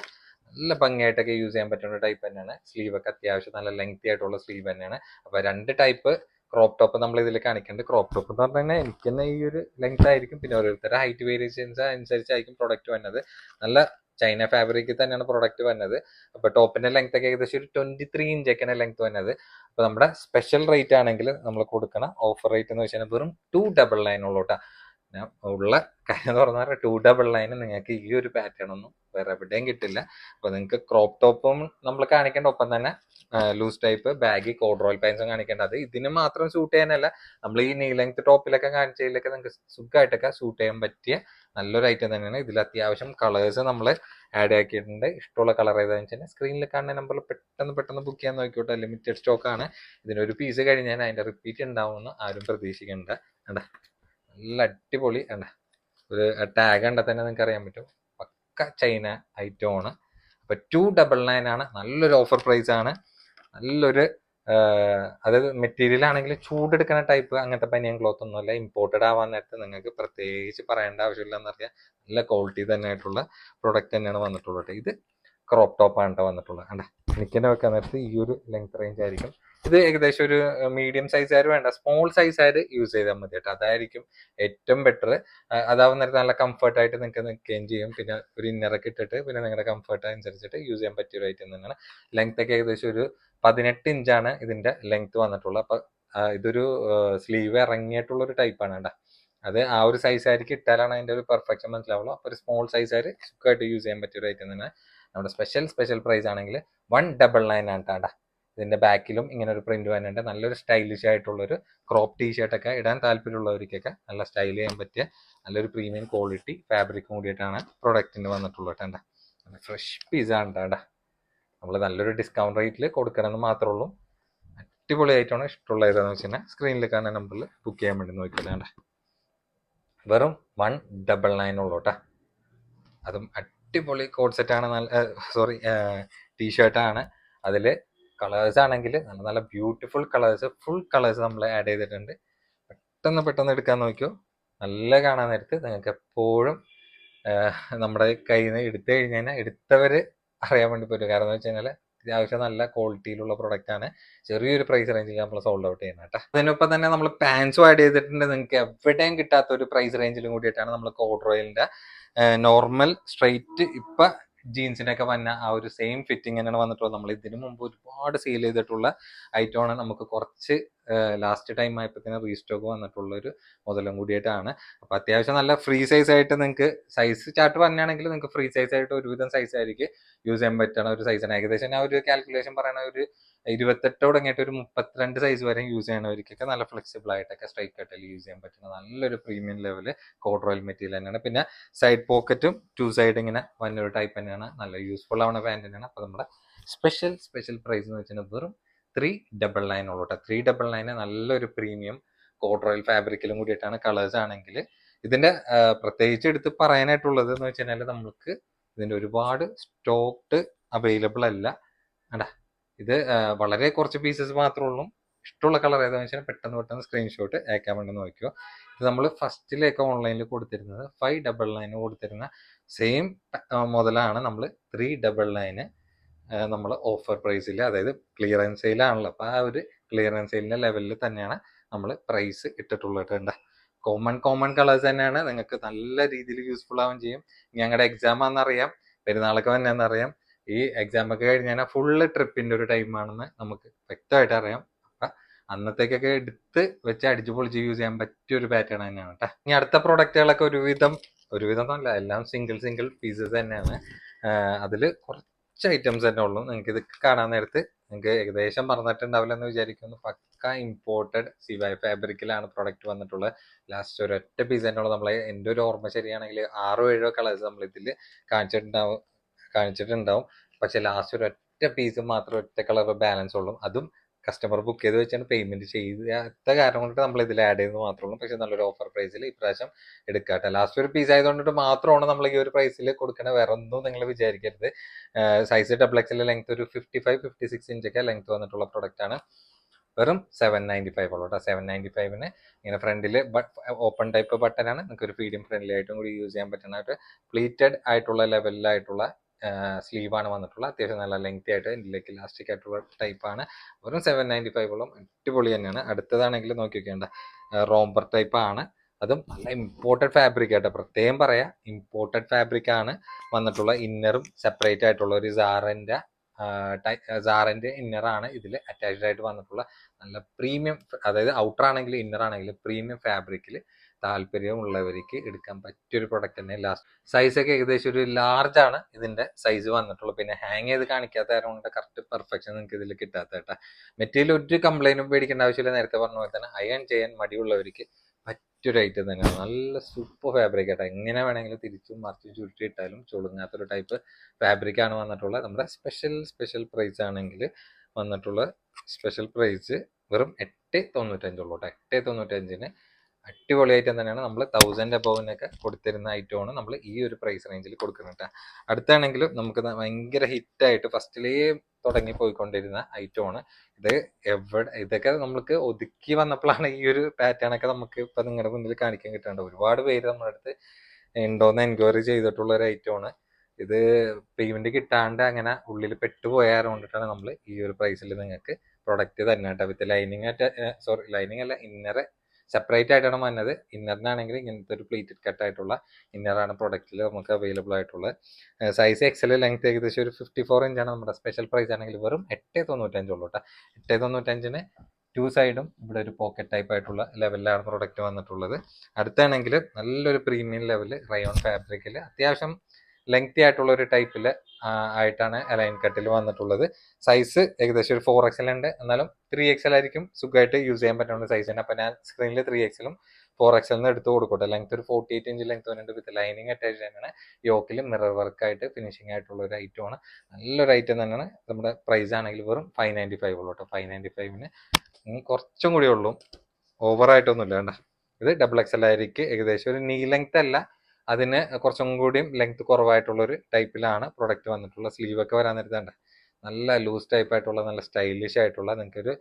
നല്ല ഭംഗിയായിട്ടൊക്കെ യൂസ് ചെയ്യാൻ പറ്റുന്ന ടൈപ്പ് തന്നെയാണ്. സ്ലീവ് ഒക്കെ അത്യാവശ്യം നല്ല ലെങ്തി ആയിട്ടുള്ള സ്ലീവ് തന്നെയാണ്. അപ്പൊ 2 ടൈപ്പ് ക്രോപ്പ് ടോപ്പ് നമ്മൾ ഇതിൽ കാണിക്കുന്നുണ്ട്. ക്രോപ്പ് ടോപ്പ് എന്ന് പറഞ്ഞു കഴിഞ്ഞാൽ എനിക്ക് തന്നെ ഈ ഒരു ലെങ്ത് ആയിരിക്കും. പിന്നെ ഓരോരുത്തരുടെ ഹൈറ്റ് വേരിയേഷൻസ് അനുസരിച്ചായിരിക്കും പ്രൊഡക്റ്റ് വന്നത്. നല്ല ചൈന ഫാബ്രിക്കിൽ തന്നെയാണ് പ്രൊഡക്റ്റ് വന്നത്. അപ്പൊ ടോപ്പിന്റെ ലെങ്ത് ഒക്കെ ഏകദേശം ഒരു 23 ഇഞ്ചൊക്കെയാണ് ലെങ്ത് വന്നത്. അപ്പൊ നമ്മുടെ സ്പെഷ്യൽ റേറ്റ് ആണെങ്കിൽ നമ്മൾ കൊടുക്കണ ഓഫർ റേറ്റ് എന്ന് വെച്ചാൽ വെറും 299 ഉള്ളൂ കേട്ടോ. ഞാൻ ഉള്ള കാര്യം എന്ന് പറഞ്ഞാൽ 299 നിങ്ങൾക്ക് ഈ ഒരു പാറ്റേൺ ഒന്നും വേറെ എവിടെയും കിട്ടില്ല. അപ്പൊ നിങ്ങൾക്ക് ക്രോപ്പ് ടോപ്പും നമ്മൾ കാണിക്കേണ്ട, ഒപ്പം തന്നെ ലൂസ് ടൈപ്പ് ബാഗി കോഡ്രോയിൽ പാൻസും കാണിക്കേണ്ടത്. ഇതിന് മാത്രം ഷൂട്ട് ചെയ്യാനല്ല, നമ്മൾ ഈ നീ ലെങ്ത് ടോപ്പിലൊക്കെ കാണിച്ചതിലൊക്കെ നിങ്ങൾക്ക് സുഖമായിട്ടൊക്കെ ഷൂട്ട് ചെയ്യാൻ പറ്റിയ നല്ലൊരു ഐറ്റം തന്നെയാണ്. ഇതിൽ അത്യാവശ്യം കളേഴ്സ് നമ്മൾ ആഡ് ആക്കിയിട്ടുണ്ട്. ഇഷ്ടമുള്ള കളർ ഏതാണെന്ന് വെച്ചാൽ സ്ക്രീനിൽ കാണുന്ന നമ്പറിൽ പെട്ടെന്ന് ബുക്ക് ചെയ്യാൻ നോക്കിക്കോട്ടെ. ലിമിറ്റഡ് സ്റ്റോക്ക് ആണ്. ഇതിനൊരു പീസ് കഴിഞ്ഞാൽ അതിന്റെ റിപ്പീറ്റ് ഉണ്ടാവുമെന്ന് ആരും പ്രതീക്ഷിക്കേണ്ട. നല്ല അടിപൊളി ഒരു ടാഗ് കണ്ടാൽ തന്നെ നിങ്ങൾക്ക് അറിയാൻ പറ്റും, പക്ക ചൈന ഐറ്റം ആണ്. അപ്പൊ 299 ആണ്. നല്ലൊരു ഓഫർ പ്രൈസ് ആണ്. നല്ലൊരു അതായത് മെറ്റീരിയൽ ആണെങ്കിൽ ചൂടെടുക്കുന്ന ടൈപ്പ് അങ്ങനത്തെ ബനിയൻ ക്ലോത്ത് ഒന്നുമല്ല. ഇമ്പോർട്ടഡ് ആവാൻ നേരത്ത് നിങ്ങൾക്ക് പ്രത്യേകിച്ച് പറയേണ്ട ആവശ്യമില്ല എന്നറിയാം. നല്ല ക്വാളിറ്റി തന്നെ ആയിട്ടുള്ള പ്രൊഡക്റ്റ് തന്നെയാണ് വന്നിട്ടുള്ളത്. ഇത് ക്രോപ്പ് ടോപ്പ് ആണ് വന്നിട്ടുള്ളത്. എനിക്ക് തന്നെ വെക്കാൻ നേരത്ത് ഈ ഒരു ലെങ്ത് റേഞ്ച് ആയിരിക്കും. ഇത് ഏകദേശം ഒരു മീഡിയം സൈസുകാർ വേണ്ട, സ്മോൾ സൈസുകാർ യൂസ് ചെയ്താൽ മതി കേട്ടോ. അതായിരിക്കും ഏറ്റവും ബെറ്റർ. അതാവുന്ന നേരത്തെ നല്ല കംഫർട്ടായിട്ട് നിങ്ങൾക്ക് നിൽക്കുകയും ചെയ്യും. പിന്നെ ഒരു ഇന്നറൊക്കെ ഇട്ടിട്ട് പിന്നെ നിങ്ങളുടെ കംഫർട്ട് അനുസരിച്ചിട്ട് യൂസ് ചെയ്യാൻ പറ്റിയ ഒരു ഐറ്റം തന്നെയാണ്. ലെങ്ത് ഒക്കെ ഏകദേശം ഒരു 18 ഇഞ്ചാണ് ഇതിന്റെ ലെങ്ത് വന്നിട്ടുള്ളത്. അപ്പൊ ഇതൊരു സ്ലീവ് ഇറങ്ങിയിട്ടുള്ള ഒരു ടൈപ്പാണ് കേട്ടോ. അത് ആ ഒരു സൈസ് ആയിരിക്കും ഇട്ടാലാണ് അതിന്റെ ഒരു പെർഫെക്ഷൻ മനസ്സിലാവുള്ളൂ. അപ്പൊ ഒരു സ്മോൾ സൈസുകാർ സുഖമായിട്ട് യൂസ് ചെയ്യാൻ പറ്റിയ ഒരു ഐറ്റം തന്നെ. നമ്മുടെ സ്പെഷ്യൽ പ്രൈസ് ആണെങ്കിൽ 199 ആണ് കേട്ടാ. ഇതിന്റെ ബാക്കിലും ഇങ്ങനെ ഒരു പ്രിന്റ് വരുന്നുണ്ട്. നല്ലൊരു സ്റ്റൈലിഷ് ആയിട്ടുള്ളൊരു ക്രോപ്പ് ടീഷർട്ടൊക്കെ ഇടാൻ താല്പര്യമുള്ളവർക്കൊക്കെ നല്ല സ്റ്റൈൽ ചെയ്യാൻ പറ്റിയ നല്ലൊരു പ്രീമിയം ക്വാളിറ്റി ഫാബ്രിക് കൂടിയിട്ടാണ് പ്രൊഡക്റ്റിന് വന്നിട്ടുള്ളത് കേട്ടോ. ഫ്രഷ് പീസ് ആണ് കേട്ടോ. നമ്മൾ നല്ലൊരു ഡിസ്കൗണ്ട് റേറ്റിൽ കൊടുക്കണമെന്ന് മാത്രമേ ഉള്ളൂ. അടിപൊളിയായിട്ടാണ്. ഇഷ്ടമുള്ള ഏതാണെന്ന് വെച്ച് കഴിഞ്ഞാൽ സ്ക്രീനിൽ കാണുന്ന നമ്പറിൽ ബുക്ക് ചെയ്യാൻ വേണ്ടി നോക്കിക്കോളാം. വെറും 199 ഉള്ളൂ കേട്ടോ. അതും അടിപൊളി കോഡ് സെറ്റാണ്. നല്ല ടീഷർട്ടാണ്. അതിൽ കളേഴ്സ് ആണെങ്കിൽ നല്ല ബ്യൂട്ടിഫുൾ കളേഴ്സ്, ഫുൾ കളേഴ്സ് നമ്മൾ ആഡ് ചെയ്തിട്ടുണ്ട്. പെട്ടെന്ന് എടുക്കാൻ നോക്കിയോ. നല്ല കാണാൻ നേരത്ത് നിങ്ങൾക്ക് എപ്പോഴും നമ്മുടെ കയ്യിൽ നിന്ന് എടുത്തു കഴിഞ്ഞാൽ എടുത്തവർ അറിയാൻ വേണ്ടി പറ്റും. കാരണം എന്ന് വെച്ച് കഴിഞ്ഞാൽ അത്യാവശ്യം നല്ല ക്വാളിറ്റിയിലുള്ള പ്രൊഡക്റ്റ് ആണ്. ചെറിയൊരു പ്രൈസ് റേഞ്ചിൽ നമ്മൾ സോൾഡ് ഔട്ട് ചെയ്യുന്നത് കേട്ടോ. അതിനൊപ്പം തന്നെ നമ്മൾ പാൻസും ആഡ് ചെയ്തിട്ടുണ്ട്. നിങ്ങൾക്ക് എവിടെയും കിട്ടാത്ത ഒരു പ്രൈസ് റേഞ്ചിലും കൂടിയിട്ടാണ് നമ്മൾ കോഡ്രോയിലിന്റെ നോർമൽ സ്ട്രെയിറ്റ് ഇപ്പൊ ജീൻസിനൊക്കെ വന്ന ആ ഒരു സെയിം ഫിറ്റിംഗ് തന്നെയാണ് വന്നിട്ടുള്ളത്. നമ്മൾ ഇതിനു മുമ്പ് ഒരുപാട് സെയിൽ ചെയ്തിട്ടുള്ള ഐറ്റമാണ്. നമുക്ക് കുറച്ച് ലാസ്റ്റ് ടൈം ആയപ്പോഴത്തേന് റീസ്റ്റോക്ക് വന്നിട്ടുള്ള ഒരു മുതലും കൂടിയിട്ടാണ്. അപ്പൊ അത്യാവശ്യം നല്ല ഫ്രീ സൈസ് ആയിട്ട് നിങ്ങൾക്ക് സൈസ് ചാർട്ട് പറഞ്ഞാണെങ്കിൽ നിങ്ങൾക്ക് ഫ്രീ സൈസ് ആയിട്ട് ഒരുവിധം സൈസ് ആയിരിക്കും യൂസ് ചെയ്യാൻ പറ്റുന്ന ഒരു സൈസാണ്. ഏകദേശം ഞാൻ ഒരു കാൽക്കുലേഷൻ പറയണ ഒരു 28 തുടങ്ങിയിട്ട് ഒരു 32 സൈസ് വരെ യൂസ് ചെയ്യണവർക്കൊക്കെ നല്ല ഫ്ലെക്സിബിൾ ആയിട്ടൊക്കെ സ്ട്രൈറ്റ് കട്ടിൽ യൂസ് ചെയ്യാൻ പറ്റുന്ന നല്ലൊരു പ്രീമിയം ലെവല് കോഡ്രോയിൽ മെറ്റീരിയൽ തന്നെയാണ്. പിന്നെ സൈഡ് പോക്കറ്റും 2 സൈഡ് ഇങ്ങനെ വന്നൊരു ടൈപ്പ് തന്നെയാണ്. നല്ല യൂസ്ഫുൾ ആവുന്ന പാൻറ് തന്നെയാണ്. അപ്പൊ നമ്മുടെ സ്പെഷ്യൽ പ്രൈസ് എന്ന് വെച്ചാൽ വെറും 399 ഉള്ളൂ കേട്ടോ. 399 നല്ലൊരു പ്രീമിയം കോഡ്രോയിൽ ഫാബ്രിക്കിലും കൂടിയിട്ടാണ്. കളേഴ്സ് ആണെങ്കിൽ ഇതിന്റെ പ്രത്യേകിച്ച് എടുത്ത് പറയാനായിട്ടുള്ളത് എന്ന് വെച്ച് കഴിഞ്ഞാൽ നമുക്ക് ഇതിന്റെ ഒരുപാട് സ്റ്റോക്ക് അവൈലബിൾ അല്ല. ഇത് വളരെ കുറച്ച് പീസസ് മാത്രമേ ഉള്ളൂ. ഇഷ്ടമുള്ള കളർ ഏതാണെന്ന് വെച്ചാൽ പെട്ടെന്ന് സ്ക്രീൻഷോട്ട് അയക്കാൻ വേണ്ടി നോക്കിയോ. ഇത് നമ്മൾ ഫസ്റ്റിലേക്ക് ഓൺലൈനിൽ കൊടുത്തിരുന്നത് 599 കൊടുത്തിരുന്ന സെയിം മുതലാണ് നമ്മൾ 399 നമ്മൾ ഓഫർ പ്രൈസിൽ, അതായത് ക്ലിയറൻസ് സെയിലാണല്ലോ. അപ്പോൾ ആ ഒരു ക്ലിയറൻസ് സെയിലിന്റെ ലെവലിൽ തന്നെയാണ് നമ്മൾ പ്രൈസ് ഇട്ടിട്ടുള്ളത്. കോമൺ കളേഴ്സ് തന്നെയാണ്. നിങ്ങൾക്ക് നല്ല രീതിയിൽ യൂസ്ഫുൾ ആവുകയും ചെയ്യും. ഞങ്ങളുടെ എക്സാം ആണെന്നറിയാം, പെരുന്നാളൊക്കെ വന്നെന്നറിയാം. ഈ എക്സാം ഒക്കെ കഴിഞ്ഞാൽ ഫുള്ള് ട്രിപ്പിന്റെ ഒരു ടൈമാണെന്ന് നമുക്ക് വ്യക്തമായിട്ട് അറിയാം. അപ്പൊ അന്നത്തേക്കൊക്കെ എടുത്ത് വെച്ച് അടിച്ചു പൊളിച്ച് യൂസ് ചെയ്യാൻ പറ്റിയ ഒരു പാറ്റേൺ തന്നെയാണ് കേട്ടോ. ഇനി അടുത്ത പ്രൊഡക്റ്റുകളൊക്കെ ഒരുവിധം എന്നല്ല, എല്ലാം സിംഗിൾ പീസസ് തന്നെയാണ്. അതിൽ കുറച്ച് ഐറ്റംസ് തന്നെ ഉള്ളൂ. നിങ്ങൾക്ക് ഇത് കാണാൻ നേരത്ത് നിങ്ങൾക്ക് ഏകദേശം പറഞ്ഞിട്ടുണ്ടാവില്ല എന്ന് വിചാരിക്കുന്നു. പക്ക ഇമ്പോർട്ടഡ് സിവായ് ഫാബ്രിക്കിലാണ് പ്രൊഡക്റ്റ് വന്നിട്ടുള്ളത്. ലാസ്റ്റ് ഒരൊറ്റ പീസ് തന്നെ ഉള്ളൂ. നമ്മളെ എൻ്റെ ഒരു ഓർമ്മ ശരിയാണെങ്കിൽ 6-7 കളേഴ്സ് നമ്മൾ ഇതിൽ കാണിച്ചിട്ടുണ്ടാവും. പക്ഷെ ലാസ്റ്റ് ഒരു ഒറ്റ പീസ് മാത്രം ഒറ്റ കളർ ബാലൻസ് ഉള്ളൂ. അതും കസ്റ്റമർ ബുക്ക് ചെയ്ത് വെച്ചാണ് പേയ്മെന്റ് ചെയ്യാത്ത കാരണം കൊണ്ടിട്ട് നമ്മൾ ഇതിൽ ആഡ് ചെയ്ത് മാത്രമേ ഉള്ളൂ. പക്ഷെ നല്ലൊരു ഓഫർ പ്രൈസിൽ ഇപ്രാവശ്യം എടുക്കാട്ടെ. ലാസ്റ്റ് ഒരു പീസ് ആയതുകൊണ്ടിട്ട് മാത്രമാണ് നമ്മൾ ഈ ഒരു പ്രൈസിൽ കൊടുക്കണ. വേറെ ഒന്നും നിങ്ങൾ വിചാരിക്കരുത്. സൈസ് XXL ലെങ്ത് ഒരു 55-56 ഇഞ്ചൊക്കെ ലെങ്ത് വന്നിട്ടുള്ള പ്രൊഡക്റ്റ് ആണ്. വെറും 795 ഉള്ളൂ കേട്ടോ. 795 ഇങ്ങനെ ഫ്രണ്ടിൽ ഓപ്പൺ ടൈപ്പ് ബട്ടനാണ്. നിങ്ങൾക്ക് ഒരു മീഡിയം ഫ്രണ്ട്ലി ആയിട്ടും കൂടി യൂസ് ചെയ്യാൻ പറ്റുന്ന ഒരു പ്ലീറ്റഡ് ആയിട്ടുള്ള ലെവലിലായിട്ടുള്ള സ്ലീവാണ് വന്നിട്ടുള്ളത്. അത്യാവശ്യം നല്ല ലെങ്തി ആയിട്ട് ഇതിലേക്ക് ഇലാസ്റ്റിക് ആയിട്ടുള്ള ടൈപ്പാണ്. വെറും 795 അടിപൊളി തന്നെയാണ്. അടുത്തതാണെങ്കിൽ നോക്കി വെക്കേണ്ട റോംബർ ടൈപ്പ് ആണ്. അതും നല്ല ഇമ്പോർട്ടഡ് ഫാബ്രിക് ആയിട്ട് പ്രത്യേകം പറയാം, ഇമ്പോർട്ടഡ് ഫാബ്രിക് ആണ് വന്നിട്ടുള്ള. ഇന്നറും സെപ്പറേറ്റ് ആയിട്ടുള്ള ഒരു സാറിന്റെ ഇന്നറാണ് ഇതിൽ അറ്റാച്ച്ഡ് ആയിട്ട് വന്നിട്ടുള്ള നല്ല പ്രീമിയം, അതായത് ഔട്ടർ ആണെങ്കിലും ഇന്നർ ആണെങ്കിലും പ്രീമിയം ഫാബ്രിക്കിൽ താല്പര്യമുള്ളവർക്ക് എടുക്കാൻ പറ്റിയൊരു പ്രൊഡക്റ്റ് തന്നെ. ലാസ്റ്റ് സൈസൊക്കെ ഏകദേശം ഒരു ലാർജ് ആണ് ഇതിന്റെ സൈസ് വന്നിട്ടുള്ളത്. പിന്നെ ഹാങ് ചെയ്ത് കാണിക്കാത്ത കാരണം കറക്റ്റ് പെർഫെക്ഷൻ നിങ്ങൾക്ക് ഇതിൽ കിട്ടാത്ത കേട്ടാ. മെറ്റീരിയൽ ഒരു കംപ്ലൈന്റും പേടിക്കേണ്ട ആവശ്യമില്ല. നേരത്തെ പറഞ്ഞ പോലെ തന്നെ അയൺ ചെയ്യാൻ മടിയുള്ളവർക്ക് പറ്റിയൊരു ഐറ്റം തന്നെയാണ്. നല്ല സൂപ്പർ ഫാബ്രിക് ആയിട്ട് എങ്ങനെ വേണമെങ്കിലും തിരിച്ചും മറിച്ചും ചുരുട്ടി ഇട്ടാലും ചുളുങ്ങാത്തൊരു ടൈപ്പ് ഫാബ്രിക് ആണ് വന്നിട്ടുള്ളത്. നമ്മുടെ സ്പെഷ്യൽ പ്രൈസ് ആണെങ്കിൽ വന്നിട്ടുള്ള സ്പെഷ്യൽ പ്രൈസ് വെറും 8.95 ഉള്ളൂ കേട്ടോ. 8.95 അടിപൊളിയായിട്ട് തന്നെയാണ് നമ്മൾ 1000 അബോവിനൊക്കെ കൊടുത്തിരുന്ന ഐറ്റമാണ് നമ്മൾ ഈ ഒരു പ്രൈസ് റേഞ്ചിൽ കൊടുക്കുന്നത് കേട്ടോ. അടുത്താണെങ്കിലും നമുക്ക് ഭയങ്കര ഹിറ്റായിട്ട് ഫസ്റ്റിലേ തുടങ്ങി പോയിക്കൊണ്ടിരുന്ന ഐറ്റമാണ് ഇത്. ഇതൊക്കെ നമുക്ക് ഒതുക്കി വന്നപ്പോഴാണ് ഈ ഒരു പാറ്റേൺ ഒക്കെ നമുക്ക് ഇപ്പൊ നിങ്ങളുടെ മുന്നിൽ കാണിക്കാൻ കിട്ടാണ്ട്. ഒരുപാട് പേര് നമ്മുടെ അടുത്ത് ഉണ്ടോന്ന് എൻക്വയറി ചെയ്തിട്ടുള്ള ഒരു ഐറ്റമാണ് ഇത്. പേയ്മെന്റ് കിട്ടാണ്ട് അങ്ങനെ ഉള്ളിൽ പെട്ടുപോയാറ് കൊണ്ടിട്ടാണ് നമ്മൾ ഈ ഒരു പ്രൈസിൽ നിങ്ങൾക്ക് പ്രൊഡക്റ്റ് തന്നെ കേട്ടോ. വിത്ത് ലൈനിങ് ലൈനിങ് അല്ല, ഇന്നർ സെപ്പറേറ്റ് ആയിട്ടാണ് വന്നത്. ഇന്നറിനാണെങ്കിൽ ഇങ്ങനത്തെ ഒരു പ്ലീറ്റഡ് കട്ട് ആയിട്ടുള്ള ഇന്നറാണ് പ്രൊഡക്റ്റിൽ നമുക്ക് അവൈലബിൾ ആയിട്ടുള്ളത്. സൈസ് എക്സൽ, ലെങ്ത് ഏകദേശം ഒരു 54 ഇഞ്ചാണ്. നമ്മുടെ സ്പെഷ്യൽ പ്രൈസ് ആണെങ്കിൽ വെറും 8.95 ഉള്ളൂ കേട്ടോ. 8.95 2 സൈഡും ഇവിടെ ഒരു പോക്കറ്റ് ടൈപ്പ് ആയിട്ടുള്ള ലെവലിലാണ് പ്രൊഡക്റ്റ് വന്നിട്ടുള്ളത്. അടുത്താണെങ്കിൽ നല്ലൊരു പ്രീമിയം ലെവല് റയോൺ ഫാബ്രിക്കിൽ അത്യാവശ്യം ലെങ്തി ആയിട്ടുള്ള ഒരു ടൈപ്പിൽ ആയിട്ടാണ് അലൈൻ കട്ടിൽ വന്നിട്ടുള്ളത്. സൈസ് ഏകദേശം ഒരു 4XL ഉണ്ട്, എന്നാലും 3XL ആയിരിക്കും സുഖമായിട്ട് യൂസ് ചെയ്യാൻ പറ്റുന്ന സൈസ് തന്നെ. അപ്പൊ ഞാൻ സ്ക്രീനിൽ 3XLും 4XL എടുത്ത് കൊടുക്കട്ടെ. ലെങ്ത് ഒരു 48 ഇഞ്ച് ലെങ്ത് വരുന്നുണ്ട്. വിത്ത് ലൈനിങ് അറ്റാച്ച് തന്നെയാണ്. യോക്കിൽ മിറർ വർക്ക് ആയിട്ട് ഫിനിഷിംഗ് ആയിട്ടുള്ള ഒരു ഐറ്റമാണ്. നല്ലൊരു ഐറ്റം തന്നെയാണ്. നമ്മുടെ പ്രൈസ് ആണെങ്കിൽ വെറും 595 ഉള്ളൂ കേട്ടോ. 595 കുറച്ചും കൂടി ഉള്ളൂ, ഓവറായിട്ടൊന്നുമില്ല കേട്ടോ. ഇത് XXL ആയിരിക്കും. ഏകദേശം ഒരു നീ ലെങ്ത് അല്ല, അതിന് കുറച്ചും കൂടിയും ലെങ്ത് കുറവായിട്ടുള്ള ഒരു ടൈപ്പിലാണ് പ്രൊഡക്റ്റ് വന്നിട്ടുള്ള. സ്ലീവ് ഒക്കെ വരാൻ നേരത്തെ നല്ല ലൂസ് ടൈപ്പ് ആയിട്ടുള്ള നല്ല സ്റ്റൈലിഷ് ആയിട്ടുള്ള നിങ്ങൾക്കൊരു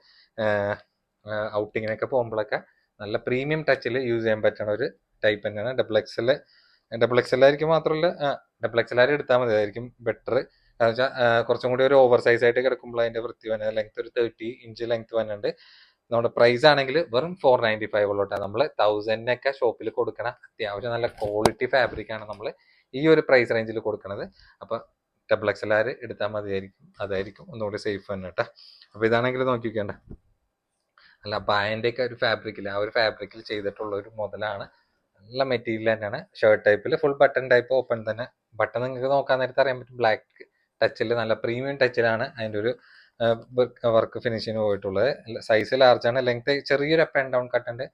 ഔട്ടിങ്ങിനൊക്കെ പോകുമ്പോഴൊക്കെ നല്ല പ്രീമിയം ടച്ചിൽ യൂസ് ചെയ്യാൻ പറ്റുന്ന ഒരു ടൈപ്പ് തന്നെയാണ്. XXL ആയിരിക്കും. മാത്രമല്ല XXL എടുത്താൽ മതി, അതായിരിക്കും ബെറ്റർ. കാരണം വെച്ചാൽ കുറച്ചും കൂടി ഒരു ഓവർ സൈസ് ആയിട്ട് കിടക്കുമ്പോൾ അതിന്റെ വൃത്തി വരുന്നത്. ലെങ്ത് ഒരു 30 ഇഞ്ച് ലെങ്ത് വരുന്നുണ്ട്. നമ്മുടെ പ്രൈസ് ആണെങ്കിൽ വെറും 495 ഉള്ളൂട്ടാ. നമ്മൾ 1000 ഷോപ്പിൽ കൊടുക്കണ അത്യാവശ്യം നല്ല ക്വാളിറ്റി ഫാബ്രിക് ആണ് നമ്മൾ ഈ ഒരു പ്രൈസ് റേഞ്ചിൽ കൊടുക്കുന്നത്. അപ്പൊ XXL എടുത്താൽ മതിയായിരിക്കും, അതായിരിക്കും ഒന്നുകൂടി സേഫ് തന്നെ കേട്ടോ. അപ്പൊ ഇതാണെങ്കിൽ നോക്കിക്കേണ്ട അല്ല ബായന്റെ ഒക്കെ ഒരു ഫാബ്രിക്കിൽ, ആ ഒരു ഫാബ്രിക്കിൽ ചെയ്തിട്ടുള്ള ഒരു മുതലാണ്. നല്ല മെറ്റീരിയൽ തന്നെയാണ്. ഷർട്ട് ടൈപ്പിൽ ഫുൾ ബട്ടൺ ടൈപ്പ് ഓപ്പൺ തന്നെ. ബട്ടൺ നിങ്ങൾക്ക് നോക്കാൻ നേരത്തെ അറിയാൻ പറ്റും. ബ്ലാക്ക് ടച്ചിൽ നല്ല പ്രീമിയം ടച്ചിലാണ് അതിന്റെ ഒരു വർക്ക് ഫിനിഷിന് പോയിട്ടുള്ളത്. സൈസ് ലാർജ് ആണ്. ലെങ്ത് ചെറിയൊരു അപ്പ് ആൻഡ് ഡൗൺ കട്ട് ഉണ്ട്.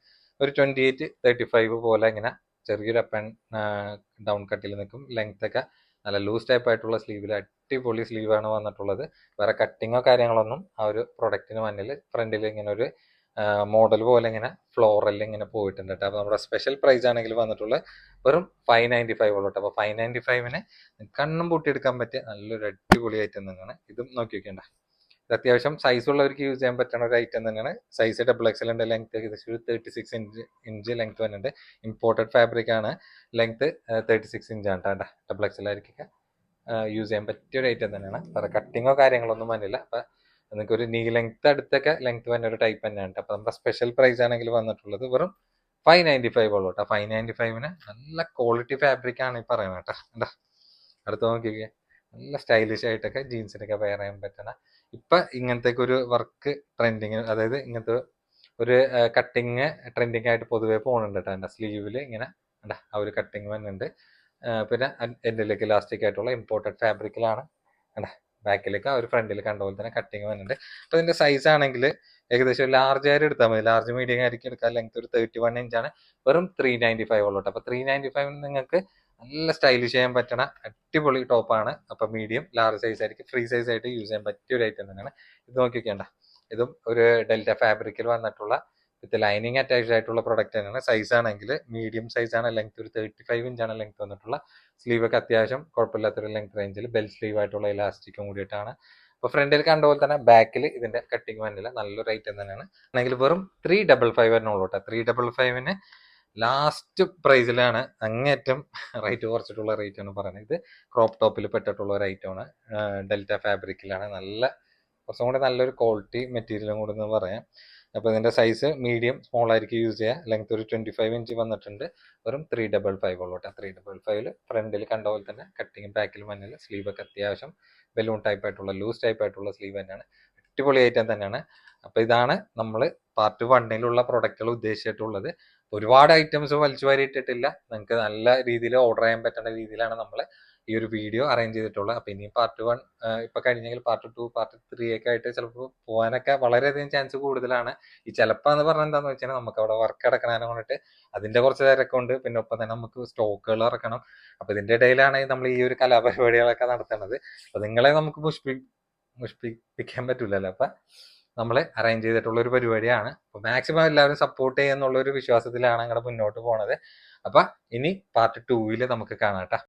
ഒരു 28-35 പോലെ ഇങ്ങനെ ചെറിയൊരു അപ്പ് ആൻഡ് ഡൗൺ കട്ടിൽ നിൽക്കും. ലെങ്ത് ഒക്കെ നല്ല ലൂസ് ടൈപ്പ് ആയിട്ടുള്ള സ്ലീവിൽ അടിപൊളി സ്ലീവാണ് വന്നിട്ടുള്ളത്. വേറെ കട്ടിങ്ങോ കാര്യങ്ങളൊന്നും ആ ഒരു പ്രൊഡക്റ്റിന് മുന്നിൽ ഫ്രണ്ടിൽ ഇങ്ങനെ ഒരു മോഡൽ പോലെ ഇങ്ങനെ ഫ്ലോറൽ ഇങ്ങനെ പോയിട്ടുണ്ട് കേട്ടോ. അപ്പൊ നമ്മുടെ സ്പെഷ്യൽ പ്രൈസ് ആണെങ്കിൽ വന്നിട്ടുള്ളത് വെറും 595 ഉള്ളൂ കേട്ടോ. അപ്പൊ 595 കണ്ണും പൂട്ടിയെടുക്കാൻ പറ്റിയ നല്ലൊരു അടിപൊളി ഐറ്റം തന്നെയാണ്. ഇതും നോക്കി വെക്കേണ്ട. ഇത് അത്യാവശ്യം സൈസ് ഉള്ളവർക്ക് യൂസ് ചെയ്യാൻ പറ്റുന്ന ഒരു ഐറ്റം തന്നെയാണ്. സൈസ് XXL ഉണ്ട്. ലെങ്ത് ഏകദേശം ഒരു 36 ഇഞ്ച് ലെങ്ത് വരുന്നുണ്ട്. ഇമ്പോർട്ടഡ് ഫാബ്രിക് ആണ്. ലെങ്ത് 36 ഇഞ്ചാണ് കേട്ടോ. XXL ആയിരിക്കൊക്കെ യൂസ് ചെയ്യാൻ പറ്റിയ ഒരു ഐറ്റം തന്നെയാണ്. വേറെ കട്ടിങ്ങോ കാര്യങ്ങളൊന്നും വന്നില്ല. അപ്പൊ നിങ്ങൾക്ക് ഒരു നീ ലെങ്ത് അടുത്തൊക്കെ ലെങ്ത് വരുന്ന ഒരു ടൈപ്പ് തന്നെയാണ്. അപ്പൊ നമ്മുടെ സ്പെഷ്യൽ പ്രൈസ് ആണെങ്കിൽ വന്നിട്ടുള്ളത് വെറും 595 ഉള്ളൂ കേട്ടോ. 595 നല്ല ക്വാളിറ്റി ഫാബ്രിക് ആണ് ഈ പറയുന്നത് കേട്ടോ. എന്താ അടുത്ത് നോക്കിക്കേ, നല്ല സ്റ്റൈലിഷ് ആയിട്ടൊക്കെ ജീൻസിനൊക്കെ വെയർ ചെയ്യാൻ പറ്റുന്ന ഇപ്പൊ ഇങ്ങനത്തെ ഒരു വർക്ക് ട്രെൻഡിങ്, അതായത് ഇങ്ങനത്തെ ഒരു കട്ടിങ് ട്രെൻഡിങ് ആയിട്ട് പൊതുവെ പോകുന്നുണ്ട് കേട്ടോ. എൻ്റെ സ്ലീവില് ഇങ്ങനെ ആ ഒരു കട്ടിങ് വരുന്നുണ്ട്. പിന്നെ എൻഡിലേക്ക് ഇലാസ്റ്റിക് ആയിട്ടുള്ള ഇമ്പോർട്ടഡ് ഫാബ്രിക്കിലാണ്. ബാക്കിലേക്ക് ആ ഒരു ഫ്രണ്ടിൽ കണ്ട പോലെ തന്നെ കട്ടിങ് വരുന്നുണ്ട്. അപ്പൊ ഇതിന്റെ സൈസ് ആണെങ്കിൽ ഏകദേശം ലാർജ് ആയിട്ട് എടുത്താൽ മതി. ലാർജ് മീഡിയം ആയിരിക്കും എടുക്കാൻ. ലെങ്ത് ഒരു 31 ഇഞ്ചാണ്. വെറും 395 ഉള്ളൂ. അപ്പൊ 395 നിങ്ങൾക്ക് നല്ല സ്റ്റൈലിഷ് ചെയ്യാൻ പറ്റണ അടിപൊളി ടോപ്പാണ്. അപ്പൊ മീഡിയം ലാർജ് സൈസ് ആയിരിക്കും. ഫ്രീ സൈസ് ആയിട്ട് യൂസ് ചെയ്യാൻ പറ്റിയ ഒരു ഐറ്റം തന്നെയാണ്. ഇത് നോക്കിക്കേണ്ട, ഇതും ഒരു ഡെൽറ്റ ഫാബ്രിക്കിൽ വന്നിട്ടുള്ള വിത്ത് ലൈനിങ് അറ്റാച്ച്ഡ് ആയിട്ടുള്ള പ്രൊഡക്റ്റ് തന്നെയാണ്. സൈസ് ആണെങ്കിൽ മീഡിയം സൈസ് ആണ്. ലെങ്ത് ഒരു 35 ഇഞ്ചാണ് ലെങ്ത് വന്നിട്ടുള്ള. സ്ലീവ് ഒക്കെ അത്യാവശ്യം കുഴപ്പമില്ലാത്തൊരു ലെങ്ത് റേഞ്ചിൽ ബെൽ സ്ലീവ് ആയിട്ടുള്ള ഇലാസ്റ്റിക്കും കൂടിയിട്ടാണ്. അപ്പൊ ഫ്രണ്ടിൽ കണ്ട പോലെ തന്നെ ബാക്കിൽ ഇതിന്റെ കട്ടിങ് വന്നില്ല. നല്ലൊരു ഐറ്റം തന്നെയാണ്. ആണെങ്കിൽ വെറും 355 ഉള്ളൂ കേട്ടോ. 355 ലാസ്റ്റ് പ്രൈസിലാണ്, അങ്ങേറ്റം റേറ്റ് കുറച്ചിട്ടുള്ള റേറ്റ് ആണ് പറയുന്നത്. ഇത് ക്രോപ്പ് ടോപ്പിൽ പെട്ടിട്ടുള്ള ഒരു ഐറ്റമാണ്. ഡെൽറ്റ ഫാബ്രിക്കിലാണ്. നല്ല കുറച്ചും കൂടി നല്ലൊരു ക്വാളിറ്റി മെറ്റീരിയലും കൂടി എന്ന് പറയാം. അപ്പോൾ ഇതിന്റെ സൈസ് മീഡിയം സ്മോൾ ആയിരിക്കും യൂസ് ചെയ്യുക. ലെങ്ത് ഒരു 25 ഇഞ്ച് വന്നിട്ടുണ്ട്. വെറും 355 ഉള്ളൂ കേട്ടോ. 355 ഫ്രണ്ടിൽ കണ്ട പോലെ തന്നെ കട്ടിങ് ബാക്കിൽ മഞ്ഞിൽ സ്ലീവ് ഒക്കെ അത്യാവശ്യം ബലൂൺ ടൈപ്പ് ആയിട്ടുള്ള ലൂസ് ടൈപ്പ് ആയിട്ടുള്ള സ്ലീവ് തന്നെയാണ്. അടിപൊളി ഐറ്റം തന്നെയാണ്. അപ്പൊ ഇതാണ് നമ്മൾ പാർട്ട് 1 പ്രൊഡക്റ്റുകൾ ഉദ്ദേശിച്ചിട്ടുള്ളത്. ഒരുപാട് ഐറ്റംസ് വലിച്ചു വാരി ഇട്ടിട്ടില്ല. നിങ്ങൾക്ക് നല്ല രീതിയിൽ ഓർഡർ ചെയ്യാൻ പറ്റുന്ന രീതിയിലാണ് നമ്മൾ ഈ ഒരു വീഡിയോ അറേഞ്ച് ചെയ്തിട്ടുള്ളത്. അപ്പൊ ഇനി പാർട്ട് 1 ഇപ്പൊ കഴിഞ്ഞെങ്കിൽ പാർട്ട് 2 പാർട്ട് 3 ഒക്കെ ആയിട്ട് ചിലപ്പോൾ പോകാനൊക്കെ വളരെയധികം ചാൻസ് കൂടുതലാണ്. ഈ ചിലപ്പോൾ എന്ന് പറഞ്ഞാൽ എന്താന്ന് വെച്ചാൽ നമുക്ക് അവിടെ വർക്ക് കിടക്കണതിനെ കൊണ്ടിട്ട് അതിന്റെ കുറച്ച് തിരക്കുണ്ട്. പിന്നെ ഒപ്പം തന്നെ നമുക്ക് സ്റ്റോക്കുകൾ ഇറക്കണം. അപ്പൊ ഇതിന്റെ ഇടയിലാണ് നമ്മൾ ഈ ഒരു കലാപരിപാടികളൊക്കെ നടത്തുന്നത്. അപ്പൊ നിങ്ങളെ നമുക്ക് മുഷ്പിപ്പിക്കാൻ പറ്റൂലല്ലോ. അപ്പൊ നമ്മൾ അറേഞ്ച് ചെയ്തിട്ടുള്ള ഒരു പരിപാടിയാണ്. അപ്പൊ മാക്സിമം എല്ലാവരും സപ്പോർട്ട് ചെയ്യുന്നുള്ള ഒരു വിശ്വാസത്തിലാണ് ഞങ്ങൾ മുന്നോട്ട് പോണത്. അപ്പൊ ഇനി പാർട്ട് 2 നമുക്ക് കാണാം ട്ടാ.